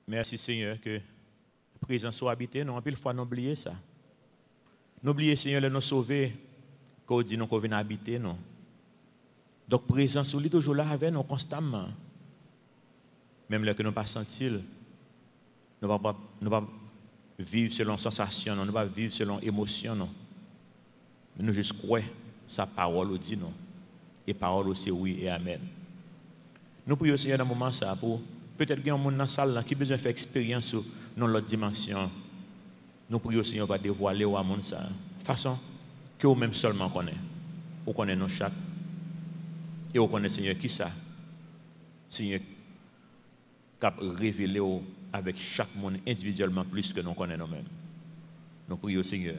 Merci Seigneur que la présence soit habitée. Non, en pile fois, nous oublions ça. Nous oublions Seigneur de nous sauver, qu'on dit nous qu'on vient habiter. Non. Donc, présence, nous est toujours là avec nous constamment. Même là que nous ne pas sentir, nous ne pas vivre selon sensation, nous ne pas vivre selon émotion. Non. Nous juste croyons sa parole dit non. Et parole aussi oui et amen. Nous prions Seigneur dans ce moment ça pour peut-être qu'il y a un monde dans la salle qui a besoin de faire expérience dans l'autre dimension. Nous prions Seigneur va dévoiler au monde ça. De façon que vous-même seulement connaissez. Vous connaissez nos chaque. Et vous connaissez Seigneur qui ça. Seigneur qui a révélé avec chaque monde individuellement plus que nous connaissons nous-mêmes. Nous prions Seigneur.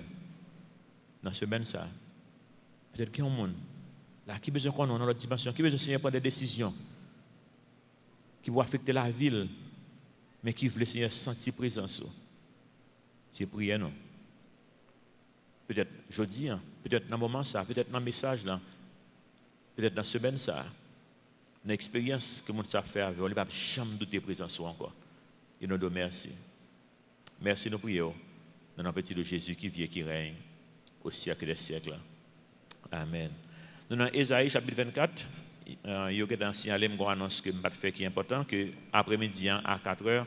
Dans ce semaine ça. Peut-être qu'il y a un monde là qui a besoin qu'on dans l'autre dimension, qui a besoin Seigneur prendre des décisions qui vont affecter la ville, mais qui veut Seigneur sentir présence. C'est prière non. Peut-être jeudi, peut-être dans le moment ça, peut-être dans le message là, peut-être dans la semaine ça, dans l'expérience que mon ça fait avec, on ne va jamais douter présence encore. Et nous nous merci. Merci nous prions dans le petit de Jésus qui vit et qui règne au siècle des siècles. Amen. Nous dans Ésaïe chapitre 24, il y a un signal une annonce que je fais qui est important, que après-midi à 4h,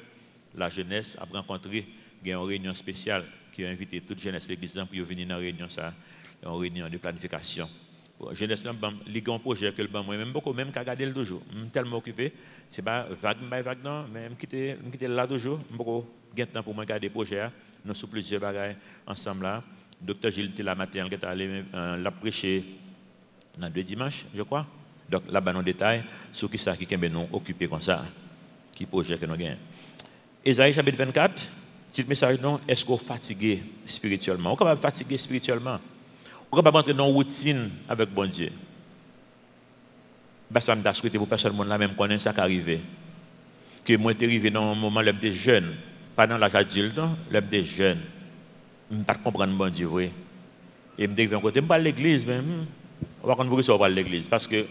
la jeunesse a rencontré une réunion spéciale qui a invité toute jeunesse de l'église pour venir dans la réunion, une réunion de planification. La jeunesse, il y a un projet que moi même beaucoup, même qu'à garder toujours. Je suis tellement occupé, ce n'est pas vague, non, mais je suis là toujours. Je suis temps pour moi garder des projets. Nous sommes plusieurs bagages ensemble là. Docteur Gilles était là matin, il est allé la prêcher dans 2 dimanches, je crois. Donc là-bas, dans détail, sur qui ça qui est nous occupé comme ça, qui projet que nous gagnons. Ésaïe chapitre 24, petit message non, est-ce qu'on est fatigué spirituellement? On est capable de fatiguer spirituellement. On est capable d'entrer dans une routine avec bon Dieu. Ça me souhaité pour personne là même connaître ça qui arrive. Que moi suis arrivé dans un moment où j'étais jeune, pas dans l'âge adulte, j'étais jeune. Je ne comprends pas bon Dieu vrai. Et je me dis que je vais à l'église même. On va comprendre pourquoi on va à l'église parce que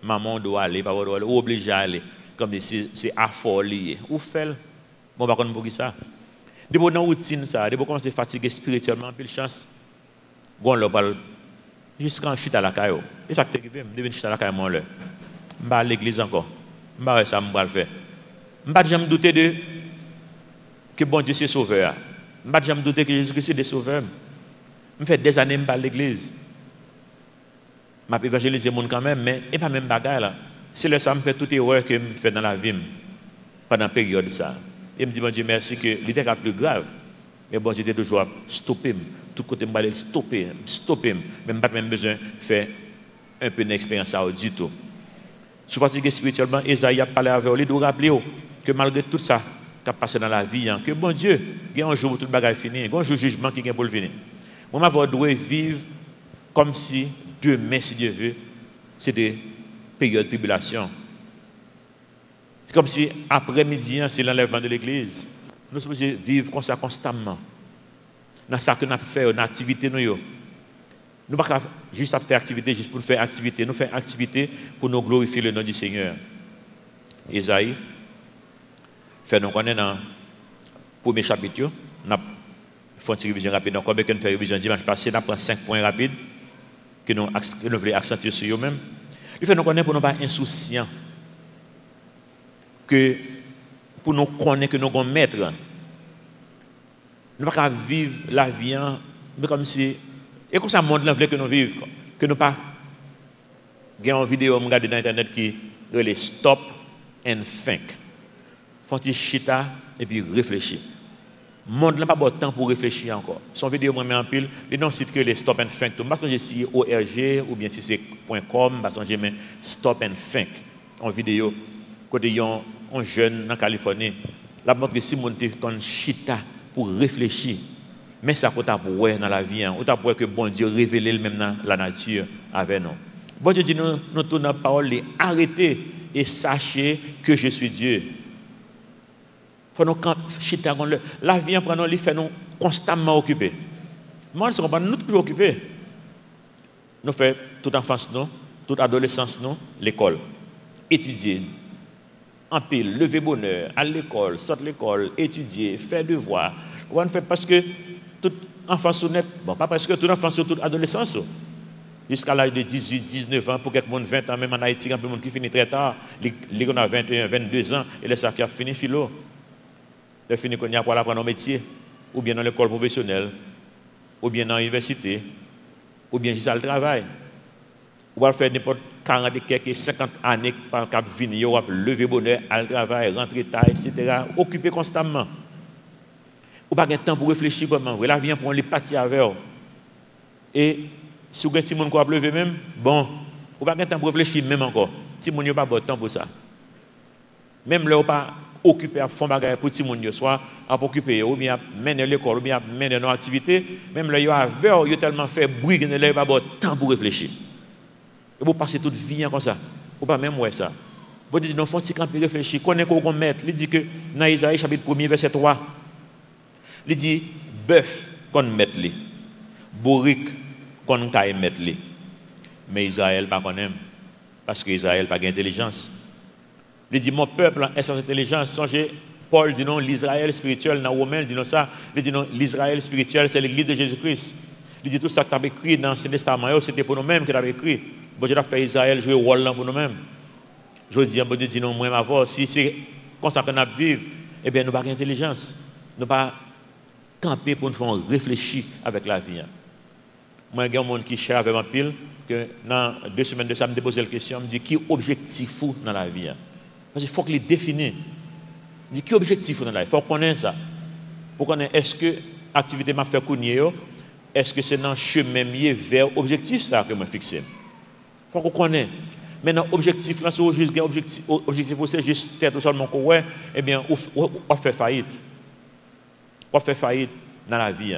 maman doit aller, papa doit aller, ou obligé à aller. Comme si c'est affolé. Ou fait, on va comprendre pourquoi ça. Depuis dans la routine, depuis qu'on commence à fatiguer spirituellement, puis chance, on va jusqu'à chute à la caillou. Et ça qui arrive, je vais chute à la caillou, je vais à l'église encore. Je vais ça, je vais le faire. Je ne vais jamais douter de que bon Dieu c'est sauveur. Je ne vais jamais douter que Jésus-Christ est sauveur. Je fais des années que je vais à l'église. Je vais évangéliser les gens quand même, mais ce n'est pas même bagaille là. C'est le ça me fait toute erreur que je fais dans la vie pendant la période ça. Et je me dis, bon Dieu, merci que l'idée est plus grave. Mais bon Dieu, était toujours stopper. Tout côté, je vais stopper. Mais je n'ai pas même besoin de faire un peu d'expérience du tout. Si vous fatiguez spirituellement, Esaïe a parlé avec vous, il doit rappeler que malgré tout ça qui a passé dans la vie, que bon Dieu, il y a un jour où tout le bagage est fini, il y a un jour de jugement qui est pour le venir. Moi, je dois vivre comme si demain, si Dieu veut, c'est des périodes de tribulation. C'est comme si après-midi, c'est l'enlèvement de l'église. Nous sommes supposés vivre comme ça constamment. Dans ce que nous faisons, dans l'activité, nous ne pouvons pas juste faire activité juste pour faire activité. Nous faisons activité pour nous glorifier le nom du Seigneur. Esaïe, fait nous connaître dans le premier chapitre. Nous avons fait une révision rapide. Donc, comme nous avons fait une révision dimanche passé, nous avons pris 5 points rapides que nous voulons accentuer sur eux-mêmes. Il fait nous connaître pour nous pas insouciants. Que pour nous connaître que nous sommes maîtres. Nous ne pouvons pas vivre la vie, mais comme si. Et comme ça, le monde veut que nous vivions. Que nous pas. Il y a une vidéo que dans Internet qui est Stop and Think. Faut-il chita et puis réfléchir. Le monde n'a pas de temps pour réfléchir encore. Son vidéo, moi, met en pile. Il non site que les Stop and Think. Je ne sais pas si c'est ORG ou bien si c'est .com. Je ne sais pas Stop and Think. En vidéo, côté un jeune en Californie, la montre que si mon était comme chita pour réfléchir, mais ça qu'on t'a pour dans la vie, on t'a pour que bon Dieu révèle le même dans la nature avec nous. Bon Dieu dit nous tournons la parole, arrêtez et sachez que je suis Dieu. Faut nous chita la vie prend nous fait nous constamment occupés. Moi je comprends nous toujours occupés. Nous fait toute enfance nous, toute adolescence nous, l'école, étudier. en pile, lever bonheur, à l'école, sortir de l'école, étudier, faire devoir. On fait parce que tout enfant honnête, bon, pas parce que tout enfant, surtout adolescence, jusqu'à l'âge de 18, 19 ans, pour quelqu'un de 20 ans, même en Haïti, il y a monde qui finit très tard, les gens ont 21, 22 ans, et les gens qui ont fini philo. Ils finissent qu'on y a pour apprendre un métier, ou bien dans l'école professionnelle, ou bien dans l'université, ou bien juste à le travail. Ou va faire n'importe 40 et quelques 50 années par cap venir, ou lever bonheur, à le travail, rentrer tard, etc. Occupé constamment. Ou pas de temps pour réfléchir vraiment. La vie pour les partir avec eux. Et si vous avez un petit monde qui a lever même, bon, ou pas de temps pour réfléchir même encore. Si vous n'avez pas de temps pour ça. Même là, vous pas occupé à fond bagaille pour petit monde, soit à occuper, ou bien à mener l'école, ou bien à mener nos activités, même là, vous avez tellement fait bruit que vous n'avez pas de temps pour réfléchir. Et vous passez toute vie comme ça. Ou pas même ouais ça. Vous dites, non, faut que réfléchir. Connaissez qu'on met. Il dit que dans Isaïe chapitre 1er, verset 3, il dit, bœuf qu'on met li, bourrique qu'on caille mettre li. Mais Israël pas qu'on aime. Parce que Israël pas d'intelligence. Il dit, mon peuple est sans intelligence. Songez, Paul dit non, l'Israël spirituel, dans Romains, il dit non ça. Il dit non, l'Israël spirituel, c'est l'église de Jésus-Christ. Il dit tout ça que tu as écrit dans l'Ancien Testament, c'était pour nous-mêmes que tu avais écrit. Bon Dieu a fait Israël jouer rôle là pour nous-mêmes. Je dis, bon Dieu dit non, moi, ma voix, si c'est comme ça qu'on a vivre, eh bien, nous n'avons pas d'intelligence. Nous n'avons pas camper pour nous faire réfléchir avec la vie. Moi, il y a un monde qui cherche avec un pile, que dans 2 semaines de ça, je me pose la question, je me dis, qui est objectif dans la vie? Parce qu'il faut qu'il définisse. Je dis, qui est objectif dans la vie? Il faut connaître ça. Pour connaître, est-ce que l'activité m'a fait connaître, est-ce que c'est dans le chemin vers l'objectif ça que je fixé? Il faut qu'on connaisse. Maintenant, l'objectif, là, c'est juste objectif, c'est juste tête ou seulement qu'on ouais, eh bien, on fait faillite. On fait faillite dans la vie.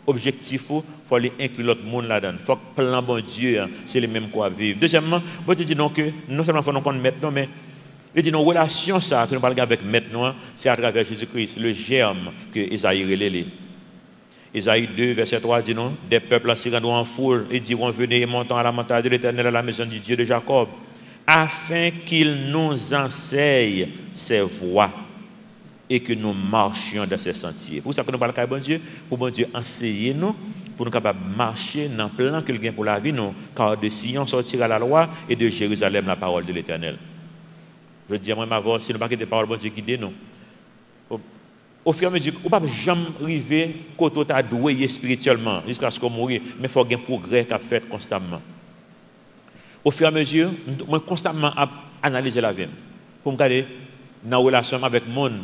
Objectif, il faut aller inclure l'autre monde là-dedans. Il faut que le plan bon Dieu, c'est le même qu'on vivre. Deuxièmement, je dis donc que non seulement il faut nous connaître maintenant, mais il dit nos relations ça que nous parlons avec maintenant, c'est à travers Jésus-Christ, le germe que Isaïe relève. Isaïe 2, verset 3 dit non, des peuples s'y rendront en foule et diront venez et montons à la montagne de l'Éternel à la maison du Dieu de Jacob, afin qu'il nous enseigne ses voies et que nous marchions dans ses sentiers. Pour ça que nous parlons avec bon Dieu, pour bon Dieu enseigner nous, pour nous capables de marcher dans le plan qu'il gagne pour la vie, nous, car de Sion sortira la loi et de Jérusalem la parole de l'Éternel. Je dis à moi, ma voix, si nous ne pas des paroles, bon Dieu guider nous. Au fur et à mesure, on ne peut jamais arriver quand on a doué spirituellement jusqu'à ce qu'on mourir, mais il faut qu'il y ait un progrès qu'a fait constamment. Au fur et à mesure, moi constamment analyser la vie. Pour me regarder dans la relation avec le monde,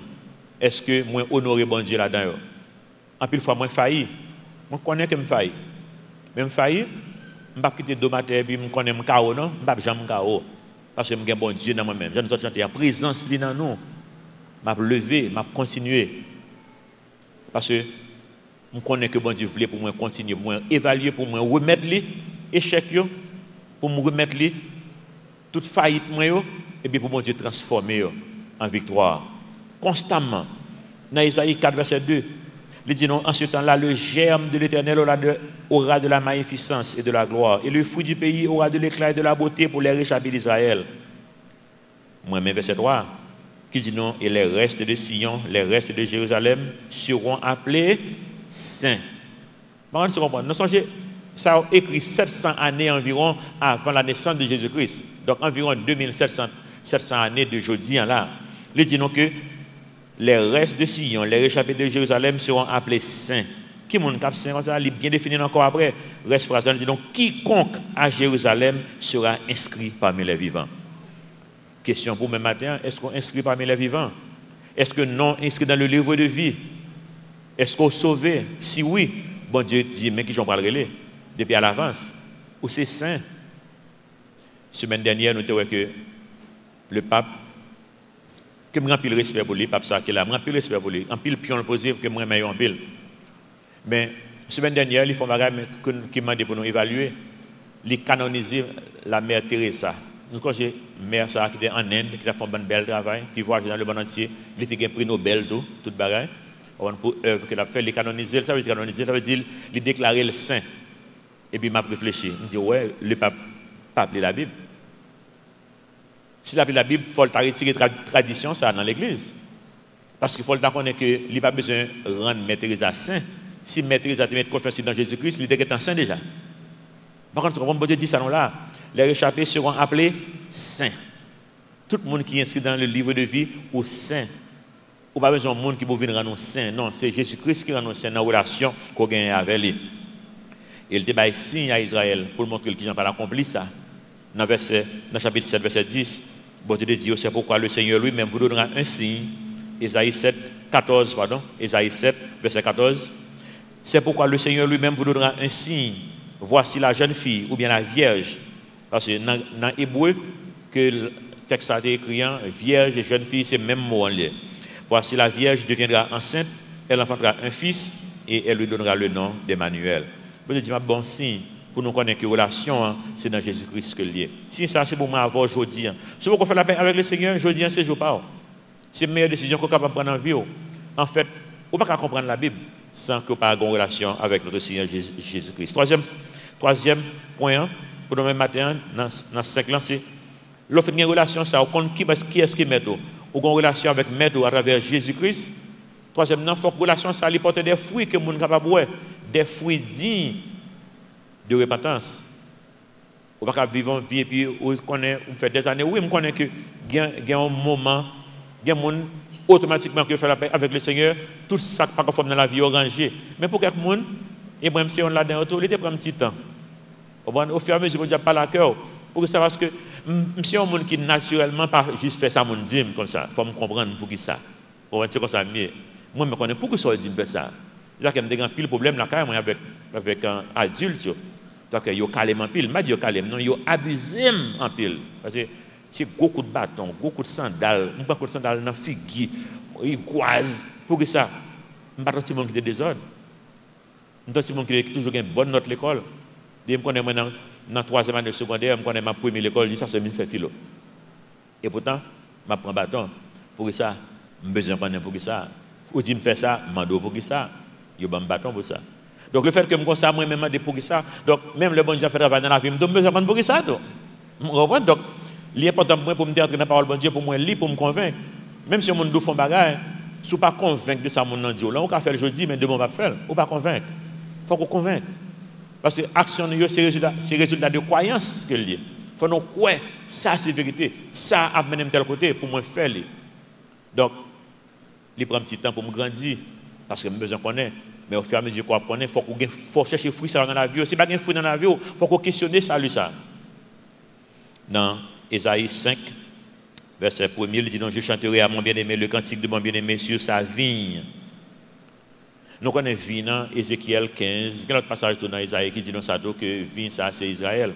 est-ce que moi honorer bon Dieu là-dedans? En plus, fois, moi failli. Moi connais que je failli. Mais je failli, je ne vais pas quitter deux matins et puis je connais mon chaos, non? Je ne vais jamais chaos. Parce que je bon Dieu dans moi-même. Je ne sais pas la présence dans nous. Je vais lever, je vais continuer. Parce que je connais que bon Dieu voulait pour moi continuer, pour moi évaluer, pour moi remettre les échecs, pour me remettre les toute faillite, et puis pour mon Dieu transformer en victoire. Constamment. Dans Isaïe 4, verset 2, il dit non, en ce temps-là, le germe de l'Éternel aura de la magnificence et de la gloire, et le fruit du pays aura de l'éclat et de la beauté pour les réchappés d'Israël. Moi-même, verset 3, qui dit non, et les restes de Sion, les restes de Jérusalem seront appelés saints. Vous comprenez? Nous songez, ça a écrit 700 années environ avant la naissance de Jésus-Christ. Donc environ 2700 années de jeudi là. Il dit non que les restes de Sion, les réchappés de Jérusalem seront appelés saints. Qui est cap saint, ça est bien défini encore après. Reste phrase, il dit donc quiconque à Jérusalem sera inscrit parmi les vivants. Question pour ce matin, est-ce qu'on inscrit parmi les vivants? Est-ce que non inscrit dans le livre de vie? Est-ce qu'on sauvé? Si oui, bon Dieu dit, mais qui j'en parlerai depuis à l'avance? Ou c'est saint? Semaine dernière, nous avons vu que le pape, que je remplis le respect pour lui, le pape ça, qui a rempli le respect pour lui, en pile pion le posé, que moi meilleur en pile. Mais semaine dernière, ils font bagage qui m'a dit pour nous évaluer, ils canoniser la mère Teresa. Nous connaissons mère ça qui était en Inde, qui a fait un bel travail, qui voyage dans le monde entier, il était un prix Nobel, tout bagage. Pour œuvre qu'il a fait, il canoniser, ça veut dire canoniser, ça veut dire il déclarer le saint. Et puis il m'a réfléchi, il me dit ouais, le pape pas appelé la Bible. Si la Bible, il faut retirer la tradition ça dans l'église. Parce qu'il faut connaître qu'il n'y a pas besoin de rendre Mère Teresa saint. Si Mère Teresa te met confiance dans Jésus-Christ, il était saint déjà. Par contre, comme Dieu dit ça là, les réchappés seront appelés saints. Tout le monde qui est inscrit dans le livre de vie ou saint. Ou pas besoin de monde qui peut venir rendre saint. Non, c'est Jésus-Christ qui rend nous saint dans la relation qu'on gagne avec lui. Et il débat signe à Israël pour montrer qu'ils n'ont pas accompli ça. Dans le chapitre 7, verset 10, bon Dieu dit, c'est pourquoi le Seigneur lui-même vous donnera un signe. Ésaïe 7, 14, pardon. Ésaïe 7, verset 14. C'est pourquoi le Seigneur lui-même vous donnera un signe. Voici la jeune fille ou bien la vierge. Parce que dans l'hébreu, que le texte a été écrit, vierge et jeune fille, c'est le même mot en lien. Voici la vierge deviendra enceinte, elle enfantera un fils et elle lui donnera le nom d'Emmanuel. Vous dites, bon signe pour nous connaître que la relation, c'est dans Jésus-Christ que lié. Si ça, c'est pour moi avoir aujourd'hui. Si vous faites la paix avec le Seigneur, aujourd'hui, c'est jour pas. C'est la meilleure décision qu'on est capable de prendre en vie. En fait, on ne peut pas comprendre la Bible sans que vous n'ayez une relation avec notre Seigneur Jésus-Christ. Troisième point, pour nous même matin, dans 5 ans, c'est l'offre d'une relation, ça, qui est-ce qui met ou une relation avec Maître à travers Jésus-Christ. Troisièmement, il faut que la relation, ça porte des fruits que nous sommes capables de voir, des fruits dignes de repentance. On ne peut pas vivre une vie et puis on fait des années. Oui, on connaît que il y a un moment, il y a un monde automatiquement qui fait la paix avec le Seigneur, tout ça pas conforme dans la vie orangée. Mais pour quelques monde, et même si on l'a dans l'autorité, il prend un petit temps. Au fur et à mesure, on ne pas la cœur. Pour ça, parce que si un monde qui naturellement pas juste fait ça, mon dit comme ça, il faut me comprendre pour qui ça. C'est comme ça mieux. Moi, je connais pourquoi ça dit ça. Il y a un pile problème là quand même avec un adulte. Donc il y a calme en pile, mais il y a calme non, il y a abusé en pile parce que c'est beaucoup de bâtons, beaucoup de sandales, on pas de sandales dans figuier, il goise pour que ça. On pas tant monde qui est désordre. On tant monde qui toujours une bonne note l'école. Je me connais maintenant dans 3e année secondaire, je connais ma première école, dit ça c'est une fait philo. Et pourtant, je prends bâton pour ça, je besoin de pour ça. Ou dit me faire ça, je demande pour ça. Je prends bâton pour ça. Donc le fait que je me ça, moi-même, je pour ça. Donc même le bon Dieu fait travail dans la vie, je me besoin de pour ça. Donc, l'important pour moi, pour me dire dans la parole de Dieu, pour moi, pour me convaincre. Même si on me fait un bagage, si on ne pas convaincre de ça, mon Dieu, là, on peut faire le jeudi, mais demain, on va faire. On ne pas convaincre. Il faut qu'on convainque. Parce que l'action, c'est résultat de croyance que lié. Il faut nous croire, ça c'est vérité. Ça a mené tel côté pour moi faire. Donc, il prend un petit temps pour me grandir. Parce que j'ai besoin de connaître. Mais au fur et à mesure qu'on apprend, il faut chercher fruit dans la vie. Si pas de fruit dans la vie, il faut qu'on questionne ça, lui, ça. Dans Ésaïe 5, verset 1er, il dit, donc je chanterai à mon bien-aimé le cantique de mon bien-aimé sur sa vigne. Nous connaissons vigne dans Ézéchiel 15, quel autre passage dans Ésaïe qui dit dans ça que vigne, ça c'est Israël.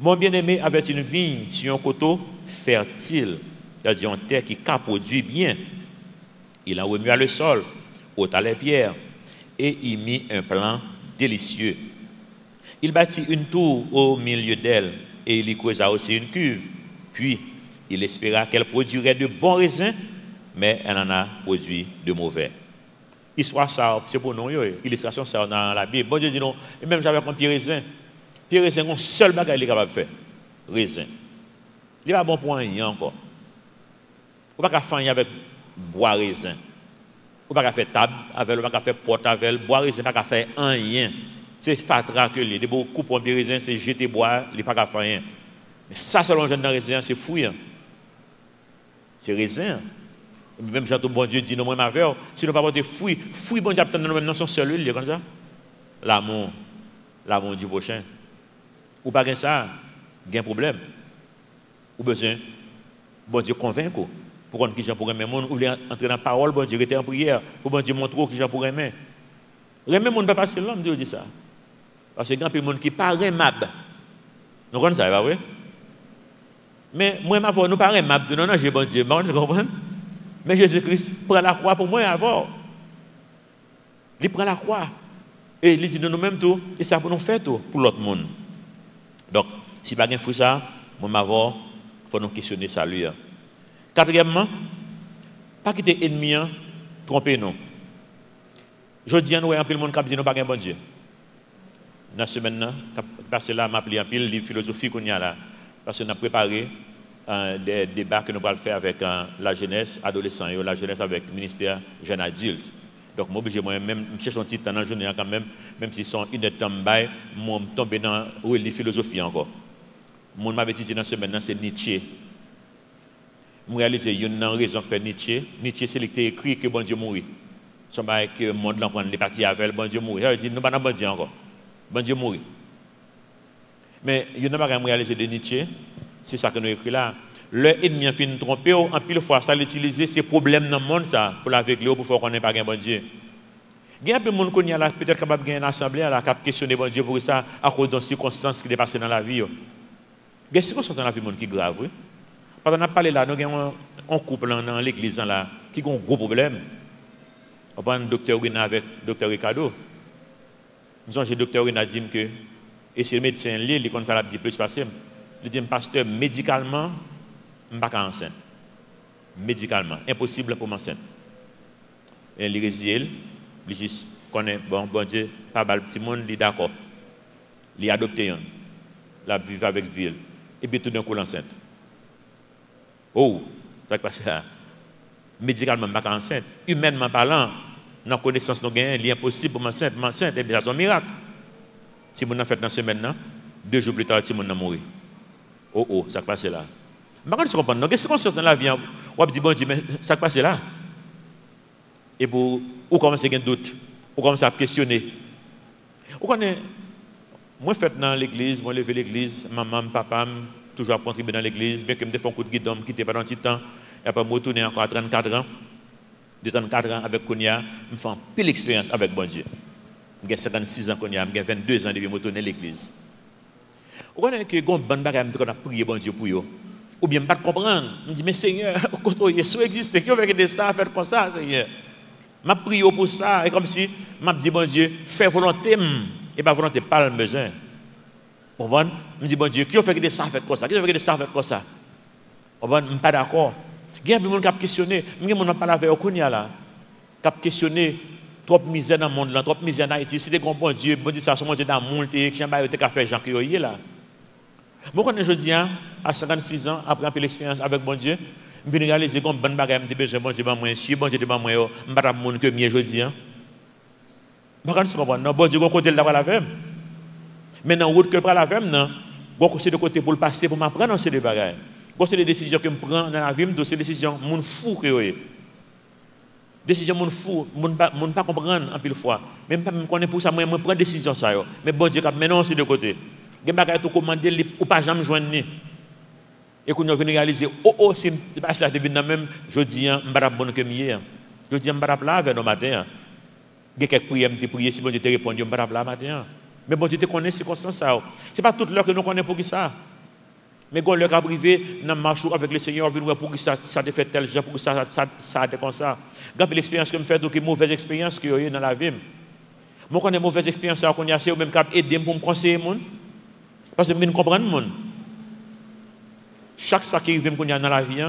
Mon bien-aimé avait une vigne sur un coteau fertile, c'est-à-dire une terre qui produit bien. Il en remua le sol, ôta les pierres, et y mit un plan délicieux. Il bâtit une tour au milieu d'elle, et il y creusa aussi une cuve. Puis, il espéra qu'elle produirait de bons raisins, mais elle en a produit de mauvais. Histoire ça, c'est pour nous, illustration ça dans la Bible. Bon Dieu dit non, et même j'avais un pied raisin. Pied raisin, c'est un seul bagage qu'il est capable de faire. Raisin. Il n'est pas bon pour rien encore. On ne peut pas faire avec bois raisin. On ne peut pas faire table avec, on ne peut pas faire porte avec, bois raisin, on ne peut pas faire rien. C'est fatra que les beaucoup pour un pied raisin, c'est jeter bois, il ne peut pas faire rien. Mais ça, selon jeune dans raisin, c'est fouillant. C'est raisin. Même Jean tout bon Dieu dit non moi ma verre si nous pas porter fruit bon Dieu attend nous même dans son seul lieu comme ça l'amour du prochain ou pas ça gain problème ou besoin bon Dieu convaincre pour qu'on qui gens pour aimer monde ou entrer dans la parole bon Dieu rester en prière pour bon Dieu montrer qui gens pour aimer monde pas facile là me dit ça parce que grand peu monde qui pas aimable nous connaissons ça va oui mais moi ma voix nous pas aimable non j'ai bon Dieu vous comprenez. Mais Jésus-Christ prend la croix pour moi avant. Il prend la croix. Et il dit de nous-mêmes tout. Et ça pour nous faire tout pour l'autre monde. Donc, si pas de fruit ça, moi m'avons, il faut nous questionner ça lui. Quatrièmement, pas quitter ennemi, tromper nous. Je dis à nous, un peu le monde qui dit nous pas de bon Dieu. Dans la semaine, parce que là, m'a appelé un peu de philosophie qu'on y a là. Parce qu'on a préparé des débats que nous allons faire avec la jeunesse, adolescent, et la jeunesse avec le ministère jeune adulte. Donc, moi, moi-même, je cherche un petit temps dans la journée quand même, même si sont une temps, je tombe dans la philosophie encore. Mon m'avait dit dans ce semaine, c'est Nietzsche. Je réalise qu'il y a une raison de faire Nietzsche. Nietzsche, c'est lui qui a écrit que bon Dieu mourit. C'est que le monde l'en prend les parties avec bon Dieu mourit. Il dit, nous ne sommes pas bon Dieu encore. Bon Dieu mourit. Mais il y a une chose que réaliser de Nietzsche, c'est ça que nous écrit là. Le ennemi a fini de tromper, en pile fois, ça l'utiliser, ces problèmes dans le monde, ça, pour l'avec pour faire qu'on n'ait pas un bon Dieu. Il y a un peu de monde qui est peut-être capable de gagner une assemblée, qui a questionné bon Dieu pour ça, à cause de circonstances qui sont passées dans la vie. Il y a des circonstances dans la vie qui sont graves. Oui? Parce qu'on a parlé là, nous avons un couple dans l'église là, qui a un gros problème. On prend le docteur Rina avec le docteur Ricardo. Nous avons le docteur Rina dit que, et c'est le médecin, il compte faire la dit plus passer. Il dit, pasteur, médicalement, je ne suis pas enceinte. Médicalement, impossible pour m'enceinte. Et il dit, il juste connaît, bon Dieu, pas mal petit monde, il est d'accord. Il a adopté un. Il a vécu avec ville. Et puis tout d'un coup, l'enceinte. Oh, ça qui passe là. Médicalement, je ne suis pas enceinte. Humainement parlant, dans la connaissance nous gagnons, il est impossible pour m'enceinte. M'enceinte, c'est un miracle. Si vous avez fait dans ce semaine, 2 jours plus tard, si vous avez mouru. Oh, ça qui passe là. Je ne comprends pas. Donc, qu'est-ce qu'on se dans la vie? On dit, bon Dieu, mais ça qui passe là. Et pour ou commencer à avoir doute, ou commencer à questionner. Vous connaissez, moi, je fais dans l'église, moi, lever l'église, maman, papa, toujours contribuer dans l'église, bien que je me fais un coup de guidon, quitter pendant un petit temps, et après, je retourne encore à 34 ans. De 34 ans avec Konya, je fais une pile expérience avec bon Dieu. J'ai 56 ans Konya, j'ai 22 ans depuis que je retourne à l'église. Vous connaissez que bon bagage qu'on a prié bon Dieu pour eux. Ou bien, je ne comprends pas. Je me dis, mais Seigneur, quand Jésus existe, qui veut que ça, faire comme ça, Seigneur? Je prie pour ça, et comme si je dis, bon Dieu, fais volonté, et pas volonté, pas le besoin. Je me dis, bon Dieu, qui veut que ça, fait comme ça? Qui veut que ça, fait comme ça? Je ne suis pas d'accord. Il y a des gens qui ont questionné, il y a des gens qui parlent avec Okunia là, qui ont questionné trop de misère dans le monde, trop de misère en Haïti. Si des grands bon Dieu, ça sont montés dans le monde, qui ont fait Jean qui est là. Moi, quand je dis, à 56 ans, après un peu l'expérience avec bon Dieu, je viens réaliser que bon bagage, je besoin bon Dieu, si bon Dieu, je ne suis pas monde que mieux je dis. Je ne comprends pas. Bon Dieu, on côté là avec. Mais dans la route que je prends avec, c'est de côté pour le passer, pour m'apprendre ces deux bagages. C'est des décisions que je prends dans la vie, c'est des décisions mon fou que je décision mon fou, mon pas comprendre en pile fois. Même pas me connaître pour ça, moi je prends décision ça yo. Mais bon Dieu, maintenant c'est de côté. Gen bagay tout commander ou pas jamais joindre ni. Et qu'on vient réaliser si c'est pas ça devine même jodi an m'pa bon que hier. Jodi an m'pa là vers le matin. Gen quelques prières me prier si bon Dieu te répondre m'pa là matin. Mais bon Dieu te connaît ces circonstances ça. C'est pas toute l'heure que nous connaissons pour qui ça. Mais quand l'heure a privé dans marche avec le Seigneur venir pour que ça te fait tel genre pour que ça a comme ça. Quand l'expérience que me fait donc une mauvaise expérience que eu dans la vie. Moi connais mauvaise expérience ça qu'on y a c'est même cap aider pour me conseiller monde. Parce que je ne comprends pas. Chaque chose qui arrive dans la vie,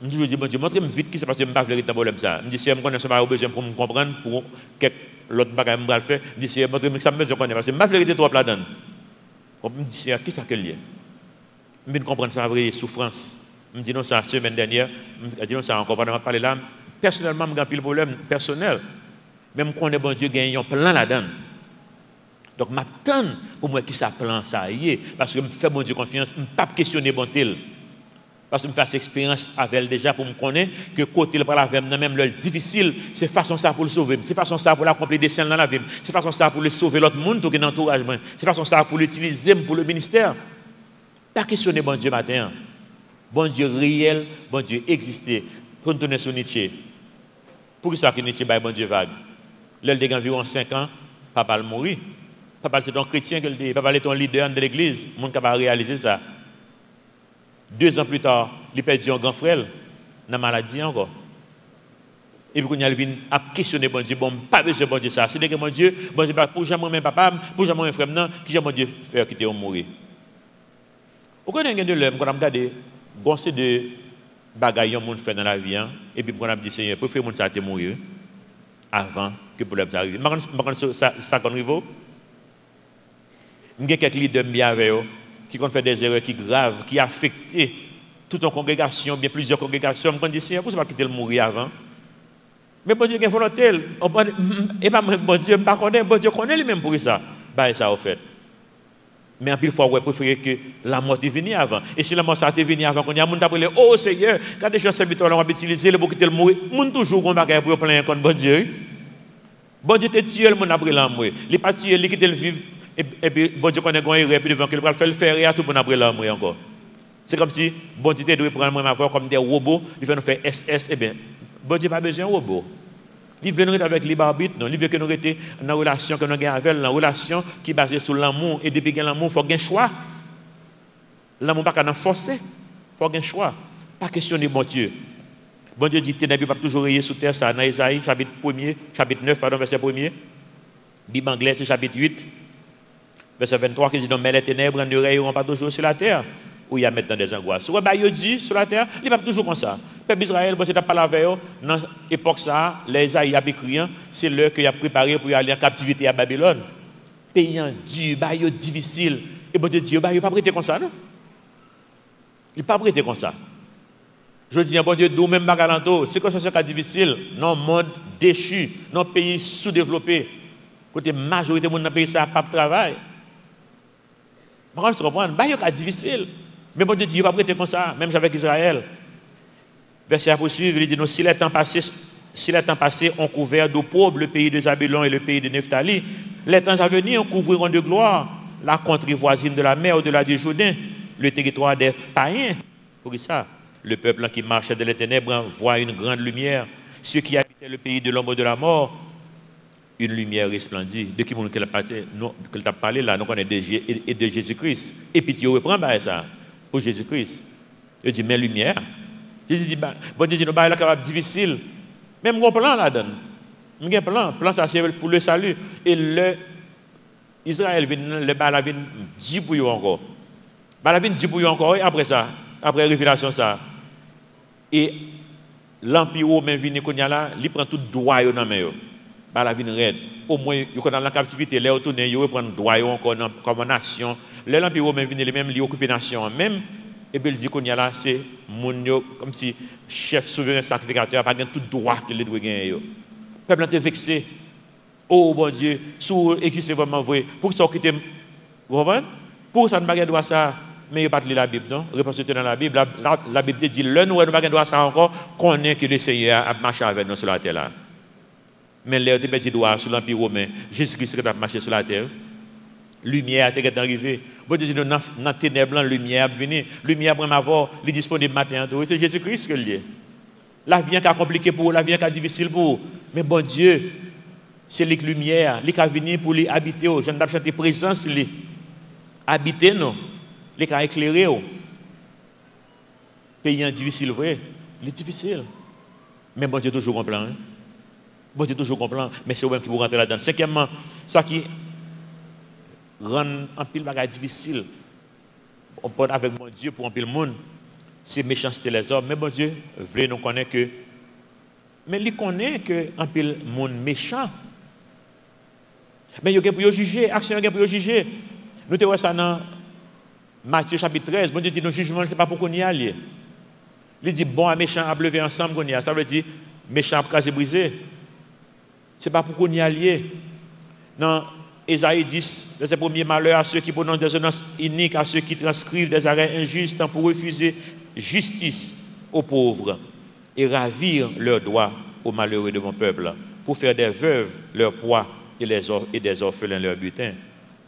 je me dis, bon Dieu, montre-moi vite qui c'est parce que je ne sais pas le problème. Je me dis, si je connais pas besoin pour me comprendre, pour quelque l'autre bagage que je faire, je me dis, si montre-moi que ça me besoin parce que je ne sais pas le trop là-dedans. Je me dis, qui c'est que lié? Je ne comprends pas ça, vraie souffrance. Je me dis, non, ça, la semaine dernière, je dis, non, ça, encore pas parler là. Personnellement, je n'ai pas de problème personnel. Même quand bon Dieu gagne un plan là-dedans. Donc, je m'attends pour moi qui ça plan, ça y est. Parce que je me fais bon Dieu confiance, je ne peux pas questionner bon Dieu. Parce que je me fais cette expérience avec elle déjà pour me connaître que côté le parle avec même le difficile, c'est façon ça pour le sauver, c'est façon ça pour l'accomplir des scènes dans la vie, c'est façon ça pour le sauver l'autre monde qui est dans l'entourage, c'est façon ça pour l'utiliser pour le ministère. Pas questionner bon Dieu matin. Bon Dieu réel, bon Dieu existé. Pour nous tourner sur Nietzsche. Pour ça que Nietzsche bon Dieu vague. Là, il a environ 5 ans, papa a mouru. Papa c'est un chrétien qu'il dit, papa est un leader de l'église, mon capable réaliser ça. 2 ans plus tard, il perdu un grand frère dans la maladie encore. Et puis quand il vient à questionner bon Dieu, bon pas besoin bon Dieu ça. C'est que mon Dieu pour jamais mon papa, pour jamais mon frère non, qui jamais mon Dieu faire quitter on mourir. Vous connaissez de l'homme quand on regarde bon c'est de bagaille on fait dans la vie et puis quand on dit Seigneur, préfère mon ça te mourir avant que problème arrive. Ça qu'on arrive. Il y a quelques leaders bien avec eux qui ont fait des erreurs qui graves, qui affectent toute une congrégation, bien plusieurs congrégations, je me dis, Seigneur, pourquoi pas quitter le mourir avant? Mais bon Dieu, il y a une volonté. Et pas bon Dieu, je ne connais pas, bon Dieu connaît lui-même pour ça. Bah, ça, au fait. Mais en plus, fois, on préfère que la mort est venue avant. Et si la mort est venue avant, quand il y a des gens qui appellent, oh Seigneur, quand des gens serviteurs ont utilisé le pour quitter le mourir, les gens toujours ont bagage pour plein contre bon Dieu. Bon Dieu te tué le monde après l'amour. Il n'est pas tué, il quitte le vivre. Et puis, bon Dieu connaît qu'on est et puis devant qu'il va faire le faire et à tout pour après l'amour encore. C'est comme si, bon Dieu te doit prendre ma voix comme des robots, il va nous faire SS, eh bien, bon Dieu n'a pas besoin de robots. Il veut nous être avec libre arbitre, non. Il veut que nous restions dans une relation que nous avons avec elle, une relation qui est basée sur l'amour. Et depuis qu'il y a l'amour, il faut qu'il y ait un choix. L'amour n'est pas forcer. Il faut qu'il y ait un choix. Pas questionner bon Dieu. Bon Dieu dit, ténèbres pas toujours rayé sous terre, ça, dans Isaïe, chapitre 9, verset 1er. Bible anglais, c'est chapitre 8, verset 23, qui dit, non, mais les ténèbres ne rayeront pas toujours sur la terre. Où il y a maintenant des angoisses. Si il dit sur la terre, il n'est pas toujours comme ça. Le peuple d'Israël, bon, c'est pas la veille, dans l'époque ça, les Isaïe a écrit, c'est l'heure qu'il a préparé pour aller en captivité à Babylone. Payant dur, difficile. Et bon Dieu dit, il n'a pas prêté comme ça, non? Il n'a pas prêté comme ça. Je dis, bon Dieu, d'où même Magalanto, c'est quoi ça qui est difficile? Non, monde déchu, non, pays sous-développé. Côté majorité de monde dans le pays, ça n'a pas de travail. Par contre, je comprends, c'est difficile. Mais bon Dieu dit, il va prêter comme ça, même avec Israël. Verset à poursuivre, il dit, non, si les temps passés ont couvert d'eau pauvre le pays de Zabulon et le pays de Nephtali, les temps à venir couvriront de gloire la contrée voisine de la mer au-delà du Jourdain, le territoire des païens. Pour ça, le peuple qui marchait dans les ténèbres voit une grande lumière. Ceux qui habitaient le pays de l'ombre de la mort, une lumière resplendit. De qui qu'elle a parlé là, nous connaissons de Jésus-Christ. Et puis tu reprends ça pour Jésus-Christ. Il dit, mais lumière. Jésus dit, bon Dieu dit, nous là capable difficile. Même mon plan là-dedans. Mon plan ça c'est pour le salut. Et le Israël vient, le bas vient 10 pour encore. Bas vient 10 pour encore et après ça, après révélation ça. Et l'empire romain vient là, il prend tout droit dans main. Bah la vie raide. Au moins, il dans la captivité, les retourner, il reprend droit encore comme nation. L'empire romain vient les mêmes, il occupe nation même. Et puis il dit qu'on y a là, c'est mon comme si chef souverain sacrificateur pas tout droit que les doit gagner. Le peuple est vexé. Oh bon Dieu, sous existe vraiment vrai. Pour ça quitter, vous comprenez? Pour ça ne pas droit ça, mais il pas lire la Bible non. Réponse dans la Bible, la Bible dit le nous ne pas droit ça encore, connaît que le Seigneur a marché avec nous sur la terre là. Mais l'air de petit doigt sur l'Empire romain, Jésus-Christ a marché sur la terre. Lumière est arrivée. Bon Dieu dit, dans ténèbres, lumière est venue. Lumière pour m'avoir, il est disponible matin. C'est Jésus-Christ qui est lié. La vie est compliquée pour vous, la vie est difficile pour vous. Mais bon Dieu, c'est la lumière, il est venu pour les habiter. Je ne pas chanter présence, habiter, non. Il est éclairé. Pays est difficile, vrai. Il est difficile. Mais bon Dieu toujours comprend. Bon Dieu toujours comprend. Mais c'est vous-même qui vous rentrez là-dedans. Cinquièmement, ça qui rend un pile bagage difficile. On parle avec mon Dieu pour un pile monde. C'est méchanceté les hommes. Mais bon Dieu veut nous connaître que. Mais il connaît que un pile monde méchant. Mais il y a pour juger. Action il y a pour juger. Nous te voyons ça dans Matthieu chapitre 13. Bon Dieu dit, nos jugements, ce n'est pas pour qu'on y aille. Il dit, bon à méchant à lever ensemble qu'on y a. Ça veut dire, méchant à caser brisé. Ce n'est pas pour qu'on y aille. Dans Ésaïe 10, verset 1er, malheur à ceux qui prononcent des ordonnances iniques, à ceux qui transcrivent des arrêts injustes pour refuser justice aux pauvres et ravir leurs droits aux malheureux de mon peuple, pour faire des veuves leur poids et des orphelins leur butin.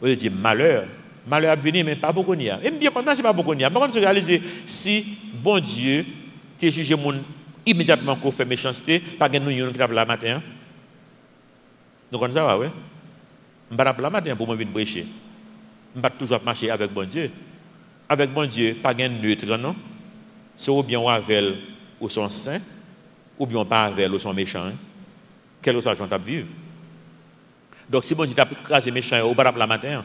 Vous dites malheur. Malheur à venir, mais pas beaucoup n'y a. Et bien content, c'est pas beaucoup n'y a. Par contre, réaliser si bon Dieu t'a jugé immédiatement qu'on fait méchanceté, pas que nous qui tape la matin. Donc on ça va, oui. Je ne vais pas la matin pour me venir prêcher. Je ne vais pas toujours marcher avec bon Dieu. Avec bon Dieu, pas de neutre, non? C'est ou bien on avec ou son saint, ou bien on pas avec ou son méchant. Quelle autre chose tu vivre? Donc si bon Dieu t'a crasé méchant, on ne va pas la matin.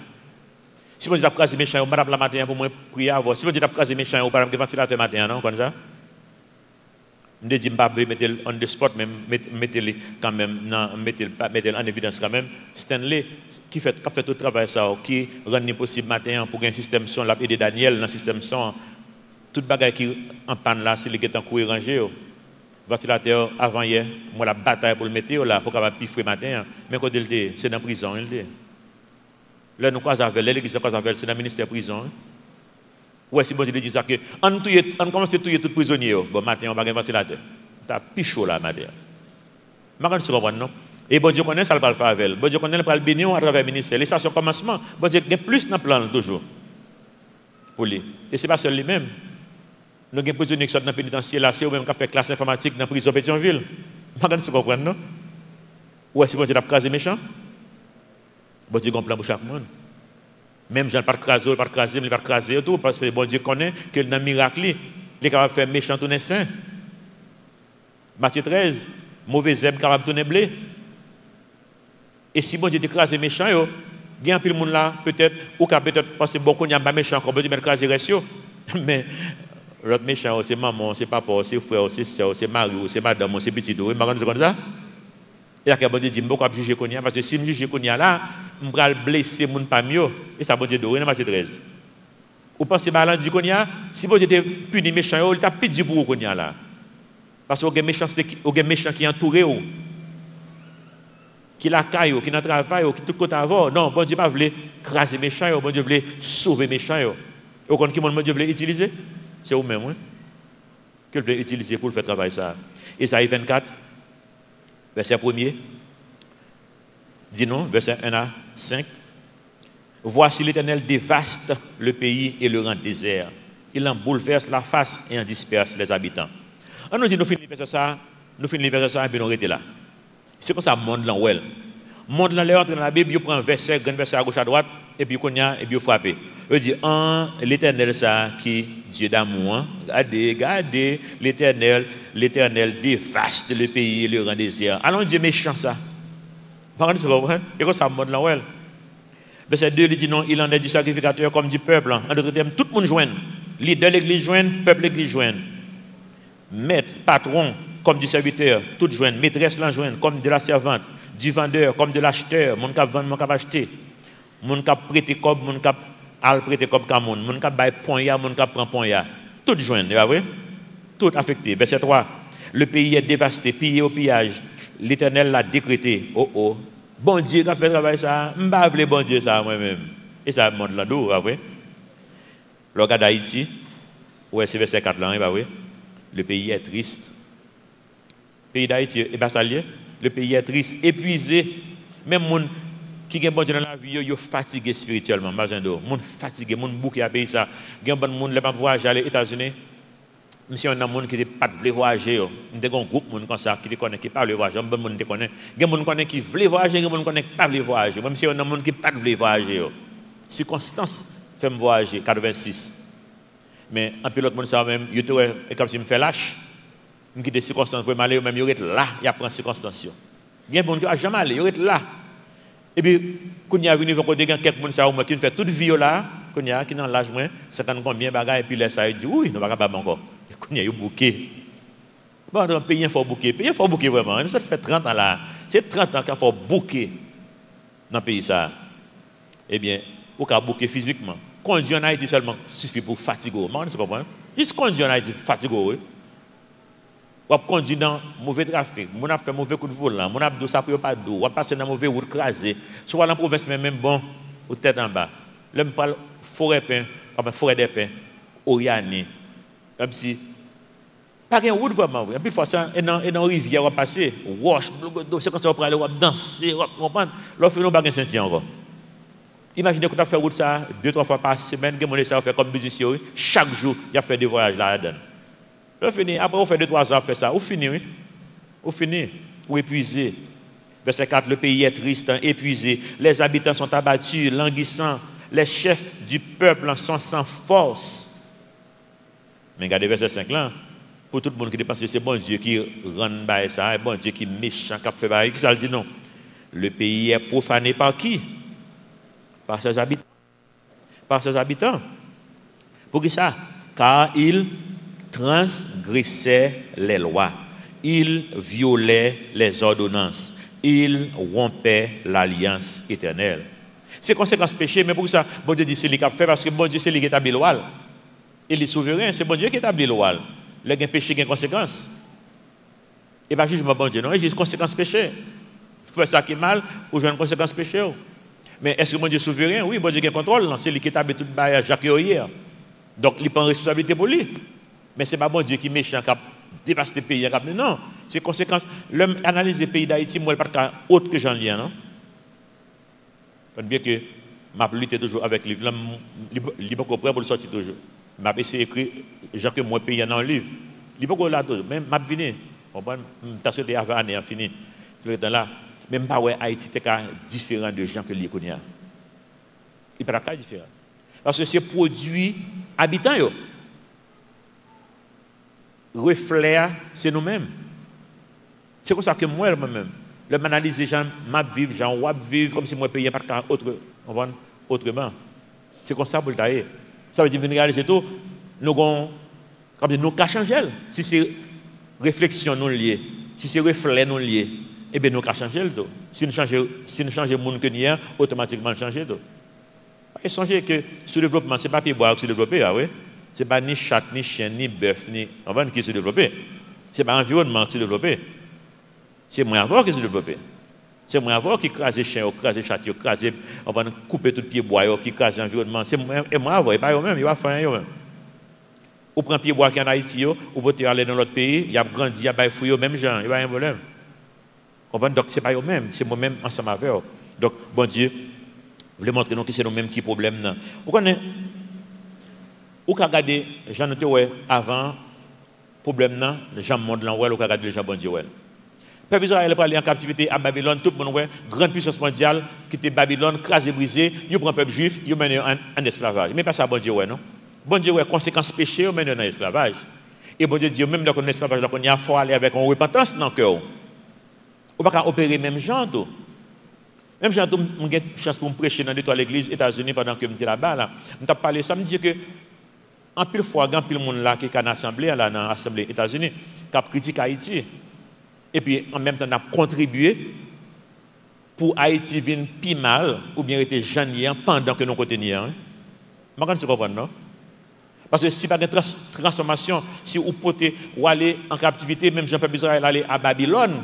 Si bon Dieu t'a crasé méchant, on ne va pas la matin pour moi prier avant. Si bon Dieu t'a crasé méchant, on ne va pas ventilateur matin, non? Comme ça? Je dis, je ne vais pas mettre on the spot, mais mettez-le quand même, mettez-le en évidence quand même. Stanley, qui fait tout le travail, ça, qui rend possible matin pour un système son, l'a aidé Daniel dans le système son. Tout bagage qui en panne là, c'est les qui est en courir rangé. Ventilateur avant hier, moi la bataille pour le mettre là, pour capable piffrer matin. Mais quand c'est dans la prison, il dit. Là, nous croisons avec l'église de Croisavelle, c'est dans le ministère de prison. Ouais, si bon Dieu dit ça, que on commence à tuer tout prisonnier. Bon, matin, on va avoir un ventilateur. T'as pichot là, matin. Je ne comprends pas, non? Et bon Dieu connaît ça, le faire avec elle. Bon Dieu connaît le bénir à travers le ministère. Et ça, c'est un commencement. Bon Dieu, il y a plus dans le plan, toujours. Pour lui. Et ce n'est pas seul lui-même. Nous avons des prisonniers qui sont dans le pénitentiaire, là, c'est eux-mêmes qui ont fait classe informatique dans la prison Pétionville. Je ne comprends pas, non? Ouais, si bon Dieu a crasé méchant. Bon Dieu a un plan pour chaque monde. Même Jean, pas de craser, pas de craser, mais pas de craser tout, parce que bon Dieu connaît que dans le miracle, il est capable de faire méchant tourner saint. Matthieu 13, mauvais zèbre capable de tourner blé. Et si bon Dieu écrase méchant, il y a un peu de monde là, peut-être, ou peut-être penser beaucoup n'y a pas méchant, qu'on peut dire écraser reste. Mais l'autre méchant, c'est maman, c'est papa, c'est frère, c'est soeur, c'est mari, c'est madame, c'est petit. Vous m'avez comme ça? Et là, bon Dieu dit, je ne vais pas juger Konya, parce que si je juge Konya là, je vais blesser les gens pas mieux. Et ça, bon Dieu, dans Matthieu 13. Vous pensez que dit Konya, si bon Dieu te punit méchant, il t'a pitié pour Konya là. Parce qu'il y a des méchants qui entourent, qui la caillent, qui dans le travail, qui tout côté avant. Non, bon Dieu ne veut pas craser les méchants, bon Dieu veut sauver les méchants. Et quand bon Dieu veut utiliser, c'est vous-même, hein, que veut utiliser pour faire travail ça. Isaïe 24. Verset 1er, dit non, verset 1 à 5. Voici l'Éternel dévaste le pays et le rend désert. Il en bouleverse la face et en disperse les habitants. On nous dit, nous finissons ça, et puis nous arrêtons là. C'est comme ça, le monde là, le monde là, dans la Bible, il prend un verset, grand verset à gauche à droite, et puis il frappe. Il dit, l'Éternel, ça, qui Dieu d'amour, regardez, l'Éternel dévaste le pays et le rend désert. Alors Dieu méchant ça. Par contre, c'est pas vrai. Et comme ça, le monde là, ouais. Verset 2, il dit non, il en est du sacrificateur comme du peuple. En d'autres termes, tout le monde joint. Leader l'église joint, peuple l'église joint. Maître, patron, comme du serviteur, tout joint. Maîtresse la joint, comme de la servante. Du vendeur, comme de l'acheteur. Mon cap vendre, mon cap acheter. Mon cap prêter comme, mon cap al prêter comme Cameroun. Mon cap bail point ya, mon cap prend point ya. Tout joint, vous voyez? Tout affecté. Verset 3. Le pays est dévasté, pillé au pillage. L'Éternel l'a décrété. Oh oh. Bon Dieu qui a fait travail ça, je ne vais pas appeler bon Dieu ça moi-même. Et ça montre là d'où, après. Le gars d'Haïti, ouais, c'est verset 4 là, bah oui. Le pays est triste. Le pays d'Haïti, et bien ça lié. Le pays est triste, épuisé. Même les gens qui ont bon Dieu dans la vie, ils sont fatigués spirituellement. Les gens fatigués, les gens bouqués à pays ça. Il y a des gens qui ne voyager aux États-Unis. Même si on a des gens qui ne veulent pas voyager, il y a un groupe de gens comme ça qui ne connaissent pas voyager. Il y a des gens qui veulent voyager, il y a des gens qui ne veulent pas voyager. Même si on a des gens qui ne veulent pas voyager. Circonstance fait voyager, 86. Mais un pilote, même, il est comme si je me fais lâche. Je quitte des circonstances pour aller, même il est là, il apprend circonstances. Il y a des gens qui ne jamais aller, il est là. Et puis, quand il y a venu, il y a quelques personnes qui font toute vie là, qui est dans l'âge, 50 combien de bagages, et puis là, ça dit, oui, nous ne pouvons pas encore. Quand il y a eu bouquet. Bon, dans le pays, il faut bouquet. Le pays, il faut bouquet vraiment. Ça fait 30 ans là. C'est 30 ans qu'il faut bouquet dans le pays. Ça. Eh bien, il faut bouquet physiquement. Conduire en Haïti seulement suffit pour fatiguer. Je ne sais pas. Juste conduire en Haïti, fatiguer. On va conduire dans mauvais trafic. On a fait mauvais coup de volant. On a dos ça pour pas d'eau. On va passer dans mauvais route crasée. Soit dans la province, même bon, ou tête en bas. Là, je parle forêt pin, forêt des pins, Oriane. Comme si, pas de route vraiment. Et puis, il faut ça, et dans la rivière, on va passer, wash, c'est comme ça, on va aller, on va danser, on va comprendre. Là, on va faire sentier encore. Imaginez qu'on a fait route ça 2-3 fois par semaine, on fait comme musicien, chaque jour, il y a fait des voyages là-dedans. Là, fini. Après, on fait 2-3 ans, on fait ça. On finit, oui. On finit. Ou épuisé. Verset 4, le pays est triste, épuisé. Les habitants sont abattus, languissants. Les chefs du peuple sont sans force. Mais regardez verset 5 là, pour tout le monde qui dépense, c'est bon Dieu qui rend ça, c'est bon Dieu qui est méchant, qui fait ça. Qui ça le dit non? Le pays est profané par qui? Par ses habitants. Par ses habitants. Pour qui ça? Car ils transgressaient les lois. Ils violaient les ordonnances. Ils rompaient l'alliance éternelle. C'est conséquence péché, mais pour ça, bon Dieu dit c'est lui qui a fait parce que bon Dieu c'est lui qui établit la loi. Il est souverain, c'est bon Dieu qui établit le loi. Le péché a une conséquence. Et pas jugement bon Dieu, non, il y a une conséquence péché. Tu fais ça qui est mal, ou j'ai une conséquence péché. Mais est-ce que bon Dieu est souverain? Oui, bon Dieu qui contrôle, c'est lui qui établit tout le bail Jacques hier. Donc il prend responsabilité pour lui. Mais ce n'est pas bon Dieu qui est méchant, qui a dévasté le pays. Non, c'est conséquence. L'homme analyse le pays d'Haïti, moi, il n'y a pas autre que Jean Lien, non? Bien que m'a lutté toujours avec le livre, il n'est pas prêt pour le sortir toujours. M'a essayé d'écrire, Jean que moi pays dans un livre. Il n'est pas là toujours, même m'a venu. T'as souhaité avant année fini. Là, même pas ouais Haïti est différent de gens que les connaissent. Il n'est pas différent. Parce que ces produits habitants, reflètent, c'est nous-mêmes. C'est comme ça que moi-même, le m'analyse les gens, m'a vivre, gens ou vivre comme si moi payais pas autrement. C'est comme ça pour le tailler. Ça veut dire que réaliser tout, nous avons qu'à changer. Si c'est réflexion non liée, si c'est reflet non lié, eh bien nous qu'à changer tout. Si nous changeons le monde que nous avons, automatiquement changer tout. Et songez que ce développement, ce n'est pas boire qui se développe, ah oui? Ce n'est pas ni chat, ni chien, ni bœuf, ni qui se développe. Ce n'est pas l'environnement qui se développe. C'est moi avant qui se développe. C'est moi avant qui crase les chiens, qui crase les chats, qui crase, on va couper tout pied bois, qui crase l'environnement. C'est moi avant, et pas eux-mêmes, il va faire eux-mêmes. Ou prend pied bois qui en Haïti, ou peut aller dans l'autre pays, il y a grandi, il y a des fruits, même gens, il n'y a pas un problème. Donc ce n'est pas eux-mêmes, c'est moi-même ensemble avec eux. Donc, bon Dieu, vous voulez montrer que c'est nous-mêmes qui problème. Vous connaissez, vous regardez, j'en noté avant, problème, les gens montent là, vous regardez les gens, bon Dieu. Le peuple Israël est allé en captivité à Babylone, tout le monde, grande puissance mondiale, qui était Babylone, crasé, brisé, il prend le peuple juif, il mène en esclavage. Mais pas ça, bon Dieu, non? Bon Dieu, conséquence péché, il mène en esclavage. Et bon Dieu dit, même dans l'esclavage, il faut aller avec une repentance dans le cœur. On ne peut pas opérer même genre. Même j'ai eu chance pour me prêcher dans l'église États-Unis pendant que j'étais là-bas. Je parlé ça, me dit que en pile fois, il y a pile monde là qui est en assemblée, là, dans l'Assemblée États-Unis, qui a critiqué Haïti. Et puis en même temps, on a contribué pour Haïti venir plus mal, ou bien être jeune pendant que nous continuons. Je ne comprends pas, non? Parce que si pas de transformation, si vous pouvez aller en captivité, même Jean-Pierre Israël aller à Babylone,